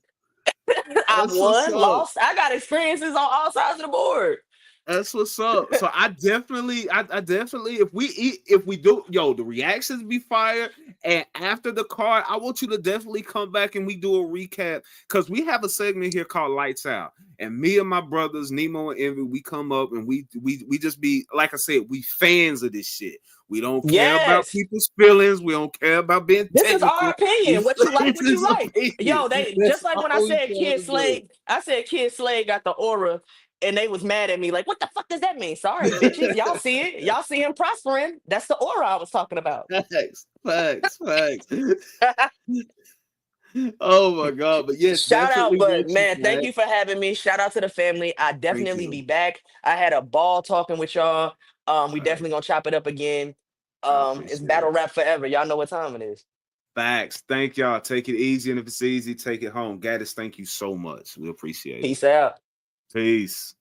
I've That's what's won, up. lost. I got experiences on all sides of the board. That's what's up. So I definitely, if we do, yo, the reactions be fire. And after the card, I want you to definitely come back and we do a recap because we have a segment here called Lights Out. And me and my brothers, Nemo and Envy, we come up and we just be, like I said, we fans of this shit. We don't care about Yes. people's feelings. We don't care about being This is our technical. opinion. We What you like, fans what you his like. opinion. Yo, they That's just like when I all we said trying Kid to do. Slade, I said Kid Slade got the aura, and they was mad at me. Like, what the fuck does that mean? Sorry, bitches. Y'all see it. Y'all see him prospering. That's the aura I was talking about. Facts. Oh my god! But yeah, Shout out, definitely but want you man, thank back. you for having me. Shout out to the family. I Thank definitely be you. back. I had a ball talking with y'all. We All right, definitely gonna chop it up again. I It's appreciate battle it. rap forever. Y'all know what time it is. Facts. Thank y'all. Take it easy, and if it's easy, take it home. Gaddis, thank you so much. We appreciate it. Peace out. Peace.